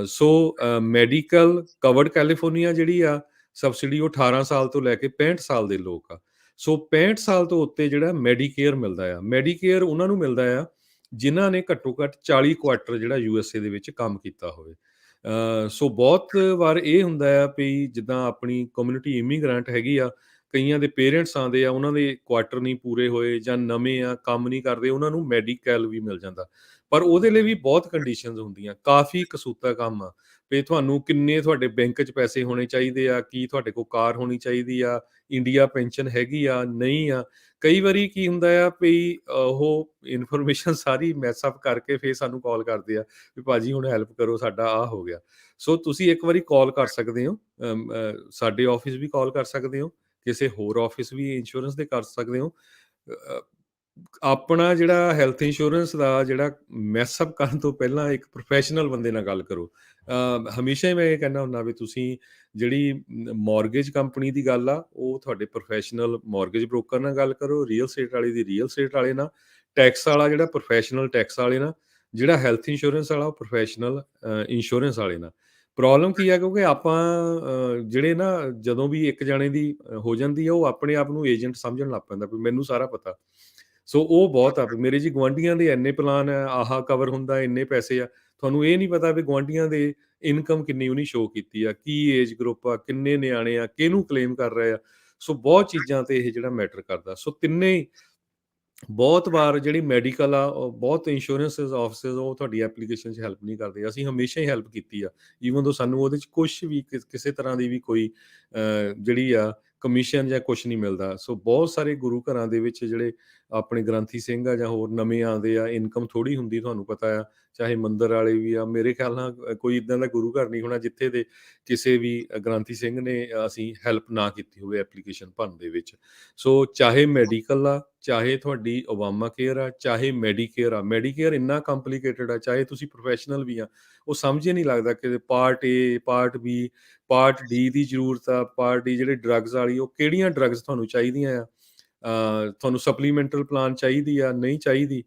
ਸੋ ਮੈਡੀਕਲ ਕਵਰਡ ਕੈਲੀਫੋਰਨੀਆ ਜਿਹੜੀ ਆ ਸਬਸਿਡੀ, ਉਹ 18 ਸਾਲ ਤੋਂ ਲੈ ਕੇ 65 ਸਾਲ ਦੇ ਲੋਕ ਆ। ਸੋ 65 ਸਾਲ ਤੋਂ ਉੱਤੇ ਜਿਹੜਾ ਮੈਡੀਕੇਅਰ ਮਿਲਦਾ ਆ। ਮੈਡੀਕੇਅਰ ਉਹਨਾਂ ਨੂੰ ਮਿਲਦਾ ਆ ਜਿਨ੍ਹਾਂ ਨੇ ਘੱਟੋ ਘੱਟ 40 ਕੁਆਟਰ ਜਿਹੜਾ USA ਦੇ ਵਿੱਚ ਕੰਮ ਕੀਤਾ ਹੋਵੇ। ਸੋ ਬਹੁਤ ਵਾਰ ਇਹ ਹੁੰਦਾ ਆ ਵੀ ਜਿੱਦਾਂ ਆਪਣੀ ਕਮਿਊਨਿਟੀ ਇਮੀਗ੍ਰੈਂਟ ਹੈਗੀ ਆ, ਕਈਆਂ ਦੇ ਪੇਰੈਂਟਸ ਆਉਂਦੇ ਆ, ਉਹਨਾਂ ਦੇ ਕੁਆਟਰ ਨਹੀਂ ਪੂਰੇ ਹੋਏ ਜਾਂ ਨਵੇਂ ਆ, ਕੰਮ ਨਹੀਂ ਕਰਦੇ, ਉਹਨਾਂ ਨੂੰ ਮੈਡੀਕਲ ਵੀ ਮਿਲ ਜਾਂਦਾ। ਪਰ ਉਹਦੇ ਲਈ ਵੀ ਬਹੁਤ ਕੰਡੀਸ਼ਨਸ ਹੁੰਦੀਆਂ, ਕਾਫੀ ਕਸੂਤਾ ਕੰਮ ਆ ਵੀ ਤੁਹਾਨੂੰ ਕਿੰਨੇ ਤੁਹਾਡੇ ਬੈਂਕ 'ਚ ਪੈਸੇ ਹੋਣੇ ਚਾਹੀਦੇ ਆ, ਕੀ ਤੁਹਾਡੇ ਕੋਲ ਕਾਰ ਹੋਣੀ ਚਾਹੀਦੀ ਆ, ਇੰਡੀਆ ਪੈਨਸ਼ਨ ਹੈਗੀ ਆ, ਨਹੀਂ ਆ। ਕਈ ਵਾਰੀ ਕੀ ਹੁੰਦਾ ਆ ਵੀ ਉਹ ਇਨਫੋਰਮੇਸ਼ਨ ਸਾਰੀ ਮੈਸ ਅਪ ਕਰਕੇ ਫਿਰ ਸਾਨੂੰ ਕਾਲ ਕਰਦੇ ਆ ਵੀ ਭਾਜੀ ਹੁਣ ਹੈਲਪ ਕਰੋ, ਸਾਡਾ ਆਹ ਹੋ ਗਿਆ। ਸੋ ਤੁਸੀਂ ਇੱਕ ਵਾਰੀ ਕਾਲ ਕਰ ਸਕਦੇ ਹੋ, ਸਾਡੇ ਆਫਿਸ ਵੀ ਕਾਲ ਕਰ ਸਕਦੇ ਹੋ, ਕਿਸੇ ਹੋਰ ਆਫਿਸ ਵੀ ਇੰਸ਼ੋਰੈਂਸ ਦੇ ਕਰ ਸਕਦੇ ਹੋ। ਆਪਣਾ ਜਿਹੜਾ ਹੈਲਥ ਇੰਸ਼ੋਰੈਂਸ ਦਾ ਜਿਹੜਾ ਮੈਸ ਅਪ ਕਰਨ ਤੋਂ ਪਹਿਲਾਂ ਇੱਕ ਪ੍ਰੋਫੈਸ਼ਨਲ ਬੰਦੇ ਨਾਲ ਗੱਲ ਕਰੋ। ਹਮੇਸ਼ਾ ਹੀ ਮੈਂ ਇਹ ਕਹਿੰਦਾ ਹੁੰਦਾ ਵੀ ਤੁਸੀਂ ਜਿਹੜੀ ਮੌਰਗੇਜ ਕੰਪਨੀ ਦੀ ਗੱਲ ਆ, ਉਹ ਤੁਹਾਡੇ ਪ੍ਰੋਫੈਸ਼ਨਲ ਮੌਰਗੇਜ ਬ੍ਰੋਕਰ ਨਾਲ ਗੱਲ ਕਰੋ, ਰੀਅਲ ਸਟੇਟ ਵਾਲੇ ਦੀ ਰੀਅਲ ਸਟੇਟ ਵਾਲੇ ਨਾਲ, ਟੈਕਸ ਵਾਲਾ ਜਿਹੜਾ ਪ੍ਰੋਫੈਸ਼ਨਲ ਟੈਕਸ ਵਾਲੇ ਨਾਲ, ਜਿਹੜਾ ਹੈਲਥ ਇੰਸ਼ੋਰੈਂਸ ਵਾਲਾ ਉਹ ਪ੍ਰੋਫੈਸ਼ਨਲ ਇੰਸ਼ੋਰੈਂਸ ਵਾਲੇ ਨਾਲ। ਪ੍ਰੋਬਲਮ ਕੀ ਆ, ਕਿਉਂਕਿ ਆਪਾਂ ਜਿਹੜੇ ਨਾ ਜਦੋਂ ਵੀ ਇੱਕ ਜਾਣੇ ਦੀ ਹੋ ਜਾਂਦੀ ਆ, ਉਹ ਆਪਣੇ ਆਪ ਨੂੰ ਏਜੰਟ ਸਮਝਣ ਲੱਗ ਪੈਂਦਾ ਵੀ ਮੈਨੂੰ ਸਾਰਾ ਪਤਾ। ਸੋ ਉਹ ਬਹੁਤ ਆ ਵੀ ਮੇਰੇ ਜੀ ਗੁਆਂਢੀਆਂ ਦੇ ਇੰਨੇ ਪਲਾਨ ਆ, ਆਹ ਕਵਰ ਹੁੰਦਾ, ਇੰਨੇ ਪੈਸੇ ਆ। ਤੁਹਾਨੂੰ ਇਹ ਨਹੀਂ ਪਤਾ ਵੀ ਗੁਆਂਢੀਆਂ ਦੇ ਇਨਕਮ ਕਿੰਨੀ ਉਹਨੇ ਸ਼ੋ ਕੀਤੀ ਆ, ਕੀ ਏਜ ਗਰੁੱਪ ਆ, ਕਿੰਨੇ ਨਿਆਣੇ ਆ, ਕਿਹਨੂੰ ਕਲੇਮ ਕਰ ਰਹੇ ਆ। ਸੋ ਬਹੁਤ ਚੀਜ਼ਾਂ ਤੇ ਇਹ ਜਿਹੜਾ ਮੈਟਰ ਕਰਦਾ। ਸੋ ਤਿੰਨੇ ਹੀ ਬਹੁਤ ਵਾਰ ਜਿਹੜੀ ਮੈਡੀਕਲ ਆ, ਉਹ ਬਹੁਤ ਇੰਸ਼ੋਰੈਂਸਿਸ ਆਫਿਸਿਸ ਉਹ ਤੁਹਾਡੀ ਐਪਲੀਕੇਸ਼ਨ 'ਚ ਹੈਲਪ ਨਹੀਂ ਕਰਦੇ। ਅਸੀਂ ਹਮੇਸ਼ਾ ਹੀ ਹੈਲਪ ਕੀਤੀ ਆ, ਈਵਨ ਦੋ ਸਾਨੂੰ ਉਹਦੇ 'ਚ ਕੁਛ ਵੀ ਕਿਸੇ ਤਰ੍ਹਾਂ ਦੀ ਵੀ ਕੋਈ ਜਿਹੜੀ ਆ ਕਮਿਸ਼ਨ ਜਾਂ ਕੁਛ ਨਹੀਂ ਮਿਲਦਾ। ਸੋ ਬਹੁਤ ਸਾਰੇ ਗੁਰੂ ਘਰਾਂ ਦੇ ਵਿੱਚ ਜਿਹੜੇ ਆਪਣੇ ਗ੍ਰੰਥੀ ਸਿੰਘ ਆ ਜਾਂ ਹੋਰ ਨਵੇਂ ਆਉਂਦੇ ਆ, ਇਨਕਮ ਥੋੜ੍ਹੀ ਹੁੰਦੀ, ਤੁਹਾਨੂੰ ਪਤਾ ਆ, ਚਾਹੇ ਮੰਦਰ ਵਾਲੇ ਵੀ ਆ। ਮੇਰੇ ਖਿਆਲ ਨਾਲ ਕੋਈ ਇੱਦਾਂ ਦਾ ਗੁਰੂ ਘਰ ਨਹੀਂ ਹੋਣਾ ਜਿੱਥੇ ਦੇ ਕਿਸੇ ਵੀ ਗ੍ਰੰਥੀ ਸਿੰਘ ਨੇ ਅਸੀਂ ਹੈਲਪ ਨਾ ਕੀਤੀ ਹੋਵੇ ਐਪਲੀਕੇਸ਼ਨ ਭਰਨ ਦੇ ਵਿੱਚ। ਸੋ ਚਾਹੇ ਮੈਡੀਕਲ ਆ, ਚਾਹੇ ਤੁਹਾਡੀ ਓਬਾਮਾ ਕੇਅਰ ਆ, ਚਾਹੇ ਮੈਡੀਕੇਅਰ ਆ। ਮੈਡੀਕੇਅਰ ਇੰਨਾ ਕੰਪਲੀਕੇਟਡ ਆ, ਚਾਹੇ ਤੁਸੀਂ ਪ੍ਰੋਫੈਸ਼ਨਲ ਵੀ ਆ, ਉਹ ਸਮਝ ਹੀ ਨਹੀਂ ਲੱਗਦਾ ਕਿ ਪਾਰਟ ਏ, ਪਾਰਟ ਬੀ, ਪਾਰਟ ਡੀ ਦੀ ਜ਼ਰੂਰਤ ਆ, ਪਾਰਟ ਡੀ ਜਿਹੜੇ ਡਰੱਗਸ ਵਾਲੀ, ਉਹ ਕਿਹੜੀਆਂ ਡਰੱਗਸ ਤੁਹਾਨੂੰ ਚਾਹੀਦੀਆਂ ਆ, ਤੁਹਾਨੂੰ ਸਪਲੀਮੈਂਟਲ ਪਲਾਨ ਚਾਹੀਦੀ ਆ, ਨਹੀਂ ਚਾਹੀਦੀ,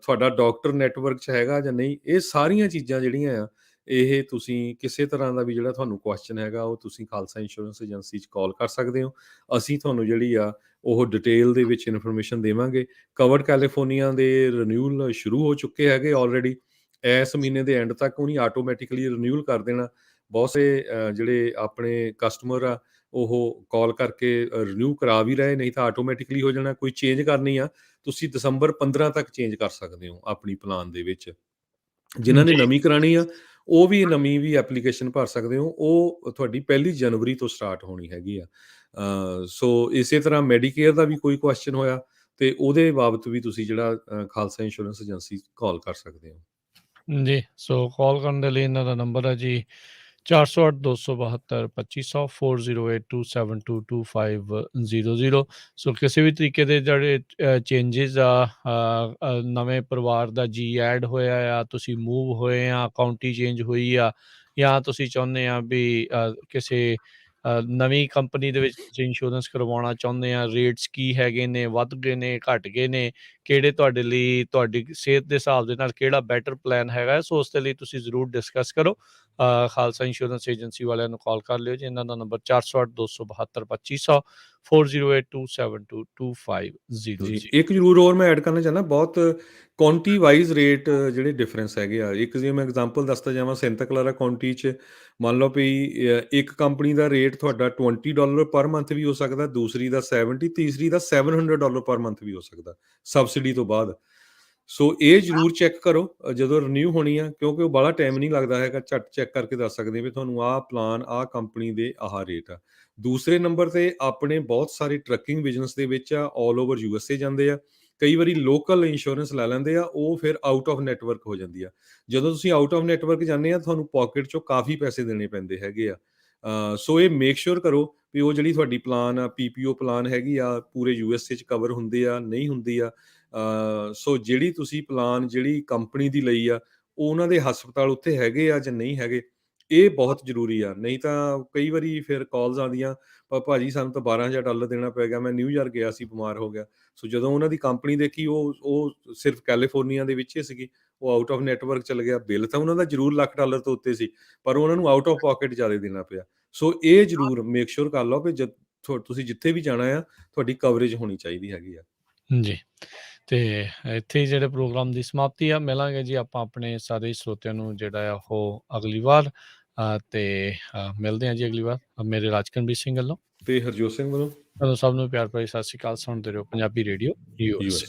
ਤੁਹਾਡਾ ਡਾਕਟਰ ਨੈਟਵਰਕ 'ਚ ਹੈਗਾ ਜਾਂ ਨਹੀਂ। ਇਹ ਸਾਰੀਆਂ ਚੀਜ਼ਾਂ ਜਿਹੜੀਆਂ ਆ, ਇਹ ਤੁਸੀਂ ਕਿਸੇ ਤਰ੍ਹਾਂ ਦਾ ਵੀ ਜਿਹੜਾ ਤੁਹਾਨੂੰ ਕੁਐਸਚਨ ਹੈਗਾ, ਉਹ ਤੁਸੀਂ ਖਾਲਸਾ ਇੰਸ਼ੋਰੈਂਸ ਏਜੰਸੀ 'ਚ ਕਾਲ ਕਰ ਸਕਦੇ ਹੋ। ਅਸੀਂ ਤੁਹਾਨੂੰ ਜਿਹੜੀ ਆ ਉਹ ਡਿਟੇਲ ਦੇ ਵਿੱਚ ਇਨਫੋਰਮੇਸ਼ਨ ਦੇਵਾਂਗੇ। ਕਵਰਡ ਕੈਲੀਫੋਰਨੀਆ ਦੇ ਰਿਨਿਊਅਲ ਸ਼ੁਰੂ ਹੋ ਚੁੱਕੇ ਹੈਗੇ ਆਲਰੇਡੀ। ਇਸ ਮਹੀਨੇ ਦੇ ਐਂਡ ਤੱਕ ਉਹਨੇ ਆਟੋਮੈਟਿਕਲੀ ਰਿਨਿਊਅਲ ਕਰ ਦੇਣਾ। ਬਹੁਤ ਸੇ ਜਿਹੜੇ ਆਪਣੇ ਕਸਟਮਰ ਆ, ਉਹ ਕਾਲ ਕਰਕੇ ਰਿਨਿਊ ਕਰਾ ਵੀ ਰਹੇ, ਨਹੀਂ ਤਾਂ ਆਟੋਮੈਟਿਕਲੀ ਹੋ ਜਾਣਾ। ਕੋਈ ਚੇਂਜ ਕਰਨੀ ਆ, ਤੁਸੀਂ ਦਸੰਬਰ 15 ਤੱਕ ਚੇਂਜ ਕਰ ਸਕਦੇ ਹੋ ਆਪਣੀ ਪਲਾਨ ਦੇ ਵਿੱਚ। ਜਿਨ੍ਹਾਂ ਨੇ ਜੀ। ਨਵੀਂ ਕਰਾਣੀ ਆ, ਉਹ ਵੀ ਨਵੀਂ ਵੀ ਐਪਲੀਕੇਸ਼ਨ ਭਰ ਸਕਦੇ ਹੋ। ਉਹ ਤੁਹਾਡੀ 1 ਜਨਵਰੀ ਤੋਂ ਸਟਾਰਟ ਹੋਣੀ ਹੈਗੀ ਆ। ਸੋ ਇਸੇ ਤਰ੍ਹਾਂ ਮੈਡੀਕੇਅਰ ਦਾ ਵੀ ਕੋਈ ਕੁਐਸਚਨ ਹੋਇਆ ਤੇ ਉਹਦੇ ਬਾਬਤ ਵੀ ਤੁਸੀਂ ਜਿਹੜਾ ਖਾਲਸਾ ਇੰਸ਼ੋਰੈਂਸ ਏਜੰਸੀ ਕਾਲ ਕਰ ਸਕਦੇ ਹੋ। ਜੀ, ਸੋ ਕਾਲ ਕਰਨ ਦੇ ਲਈ ਇਹਨਾਂ ਦਾ ਨੰਬਰ ਹੈ ਜੀ 408-272-2500 4082722500। ਸੋ ਕਿਸੇ ਵੀ ਤਰੀਕੇ ਦੇ ਜਿਹੜੇ ਚੇਂਜਿਸ ਆ, ਨਵੇਂ ਪਰਿਵਾਰ ਦਾ ਜੀ ਐਡ ਹੋਇਆ ਆ, ਤੁਸੀਂ ਮੂਵ ਹੋਏ ਆ, ਕਾਊਂਟੀ ਚੇਂਜ ਹੋਈ ਆ, ਜਾਂ ਤੁਸੀਂ ਚਾਹੁੰਦੇ ਆ ਵੀ ਕਿਸੇ ਨਵੀਂ ਕੰਪਨੀ ਦੇ ਵਿੱਚ ਤੁਸੀਂ ਇੰਸ਼ੋਰੈਂਸ ਕਰਵਾਉਣਾ ਚਾਹੁੰਦੇ ਆ, ਰੇਟਸ ਕੀ ਹੈਗੇ ਨੇ, ਵੱਧ ਗਏ ਨੇ, ਘੱਟ ਗਏ ਨੇ, ਕਿਹੜੇ ਤੁਹਾਡੇ ਲਈ, ਤੁਹਾਡੀ ਸਿਹਤ ਦੇ ਹਿਸਾਬ ਦੇ ਨਾਲ ਕਿਹੜਾ ਬੈਟਰ ਪਲਾਨ ਹੈਗਾ, ਸੋ ਉਸ ਦੇ ਲਈ ਤੁਸੀਂ ਜ਼ਰੂਰ ਡਿਸਕਸ ਕਰੋ। ਖਾਲਸਾ ਇੰਸ਼ੋਰੈਂਸ ਏਜੰਸੀ ਵਾਲਿਆਂ ਨੂੰ ਕਾਲ ਕਰ ਲਿਓ ਜੀ। ਇਹਨਾਂ ਦਾ ਨੰਬਰ 408-272-2500 4082722500 ਜੀ, ਜੀ। ਇੱਕ ਜ਼ਰੂਰ ਹੋਰ ਮੈਂ ਐਡ ਕਰਨਾ ਚਾਹੁੰਦਾ, ਬਹੁਤ ਕਾਉਂਟੀ ਵਾਈਜ਼ ਰੇਟ ਜਿਹੜੇ ਡਿਫਰੈਂਸ ਹੈਗੇ ਆ। ਇੱਕ ਜੇ ਮੈਂ ਐਗਜ਼ਾਮਪਲ ਦੱਸਦਾ ਜਾਵਾਂ, ਸੈਂਟਾ ਕਲਾਰਾ ਕਾਉਂਟੀ 'ਚ ਮੰਨ ਲਓ ਵੀ ਇੱਕ ਕੰਪਨੀ ਦਾ ਰੇਟ ਤੁਹਾਡਾ $20 ਪਰ ਮੰਥ ਵੀ ਹੋ ਸਕਦਾ, ਦੂਸਰੀ ਦਾ 70, ਤੀਸਰੀ ਦਾ $700 ਪਰ ਮੰਥ ਵੀ ਹੋ ਸਕਦਾ, ਸਬਸਿਡੀ ਤੋਂ ਬਾਅਦ। ਸੋ ਇਹ ਜ਼ਰੂਰ ਚੈੱਕ ਕਰੋ ਜਦੋਂ ਰਿਨਿਊ ਹੋਣੀ ਆ, ਕਿਉਂਕਿ ਉਹ ਬਾਹਲਾ ਟਾਈਮ ਨਹੀਂ ਲੱਗਦਾ ਹੈਗਾ, ਝੱਟ ਚੈੱਕ ਕਰਕੇ ਦੱਸ ਸਕਦੇ ਵੀ ਤੁਹਾਨੂੰ ਆਹ ਪਲਾਨ, ਆਹ ਕੰਪਨੀ ਦੇ ਆਹ ਰੇਟ ਆ। ਦੂਸਰੇ ਨੰਬਰ ਤੇ ਆਪਣੇ ਬਹੁਤ ਸਾਰੇ ਟਰੱਕਿੰਗ ਬਿਜ਼ਨਸ ਦੇ ਵਿੱਚ ਆ, ਆਲ ਓਵਰ USA ਜਾਂਦੇ ਆ। ਕਈ ਵਾਰੀ ਲੋਕਲ ਇੰਸ਼ੋਰੈਂਸ ਲੈ ਲੈਂਦੇ ਆ, ਉਹ ਫਿਰ ਆਊਟ ਆਫ ਨੈਟਵਰਕ ਹੋ ਜਾਂਦੀ ਆ। ਜਦੋਂ ਤੁਸੀਂ ਆਊਟ ਆਫ ਨੈਟਵਰਕ ਜਾਂਦੇ ਆ, ਤੁਹਾਨੂੰ ਪਾਕਟ 'ਚੋਂ ਕਾਫੀ ਪੈਸੇ ਦੇਣੇ ਪੈਂਦੇ ਹੈਗੇ ਆ। ਸੋ ਇਹ ਮੇਕ ਸ਼ੋਰ ਕਰੋ ਵੀ ਉਹ ਜਿਹੜੀ ਤੁਹਾਡੀ ਪਲਾਨ ਆ, PPO ਪਲਾਨ ਹੈਗੀ ਆ, ਪੂਰੇ USA 'ਚ ਕਵਰ ਹੁੰਦੇ ਆ, ਨਹੀਂ ਹੁੰਦੀ ਆ। ਸੋ ਜਿਹੜੀ ਤੁਸੀਂ ਪਲਾਨ ਜਿਹੜੀ ਕੰਪਨੀ ਦੀ ਲਈ ਆ, ਉਹ ਉਹਨਾਂ ਦੇ ਹਸਪਤਾਲ ਉੱਥੇ ਹੈਗੇ ਆ ਜਾਂ ਨਹੀਂ ਹੈਗੇ, ਇਹ ਬਹੁਤ ਜ਼ਰੂਰੀ ਆ। ਨਹੀਂ ਤਾਂ ਕਈ ਵਾਰੀ ਫਿਰ ਕਾਲਸ ਆਉਂਦੀਆਂ, ਭਾਜੀ ਸਾਨੂੰ ਤਾਂ $12,000 ਦੇਣਾ ਪੈ ਗਿਆ, ਮੈਂ ਨਿਊਯਾਰਕ ਗਿਆ ਸੀ, ਬਿਮਾਰ ਹੋ ਗਿਆ। ਸੋ ਜਦੋਂ ਉਹਨਾਂ ਦੀ ਕੰਪਨੀ ਦੇਖੀ, ਉਹ ਸਿਰਫ ਕੈਲੀਫੋਰਨੀਆ ਦੇ ਵਿੱਚ ਹੀ ਸੀਗੀ, ਉਹ ਆਊਟ ਆਫ ਨੈਟਵਰਕ ਚਲ ਗਿਆ। ਬਿੱਲ ਤਾਂ ਉਹਨਾਂ ਦਾ ਜ਼ਰੂਰ $1,00,000 ਤੋਂ ਉੱਤੇ ਸੀ, ਪਰ ਉਹਨਾਂ ਨੂੰ ਆਊਟ ਆਫ ਪਾਕਟ ਜ਼ਿਆਦਾ ਦੇਣਾ ਪਿਆ। ਸੋ ਇਹ ਜ਼ਰੂਰ ਮੇਕ ਸ਼ੋਰ ਕਰ ਲਓ ਵੀ ਤੁਸੀਂ ਜਿੱਥੇ ਵੀ ਜਾਣਾ ਆ, ਤੁਹਾਡੀ ਕਵਰੇਜ ਹੋਣੀ ਚਾਹੀਦੀ ਹੈਗੀ ਆ। ਜੀ, ਤੇ ਇੱਥੇ ਹੀ ਜਿਹੜੇ ਪ੍ਰੋਗਰਾਮ ਦੀ ਸਮਾਪਤੀ ਆ। ਮਿਲਾਂਗੇ ਜੀ ਆਪਾਂ ਆਪਣੇ ਸਾਰੇ ਸਰੋਤਿਆਂ ਨੂੰ ਜਿਹੜਾ ਆ ਉਹ ਅਗਲੀ ਵਾਰ, ਤੇ ਮਿਲਦੇ ਹਾਂ ਜੀ ਅਗਲੀ ਵਾਰ। ਮੇਰੇ ਰਾਜਕਰਮਜੀਤ ਸਿੰਘ ਵੱਲੋਂ ਤੇ ਹਰਜੋਤ ਸਿੰਘ ਵੱਲੋਂ ਤੁਹਾਨੂੰ ਸਭ ਨੂੰ ਪਿਆਰ ਭਰੀ ਸਤਿ ਸ਼੍ਰੀ ਅਕਾਲ। ਸੁਣਦੇ ਰਹੋ ਪੰਜਾਬੀ ਰੇਡੀਓ USA। US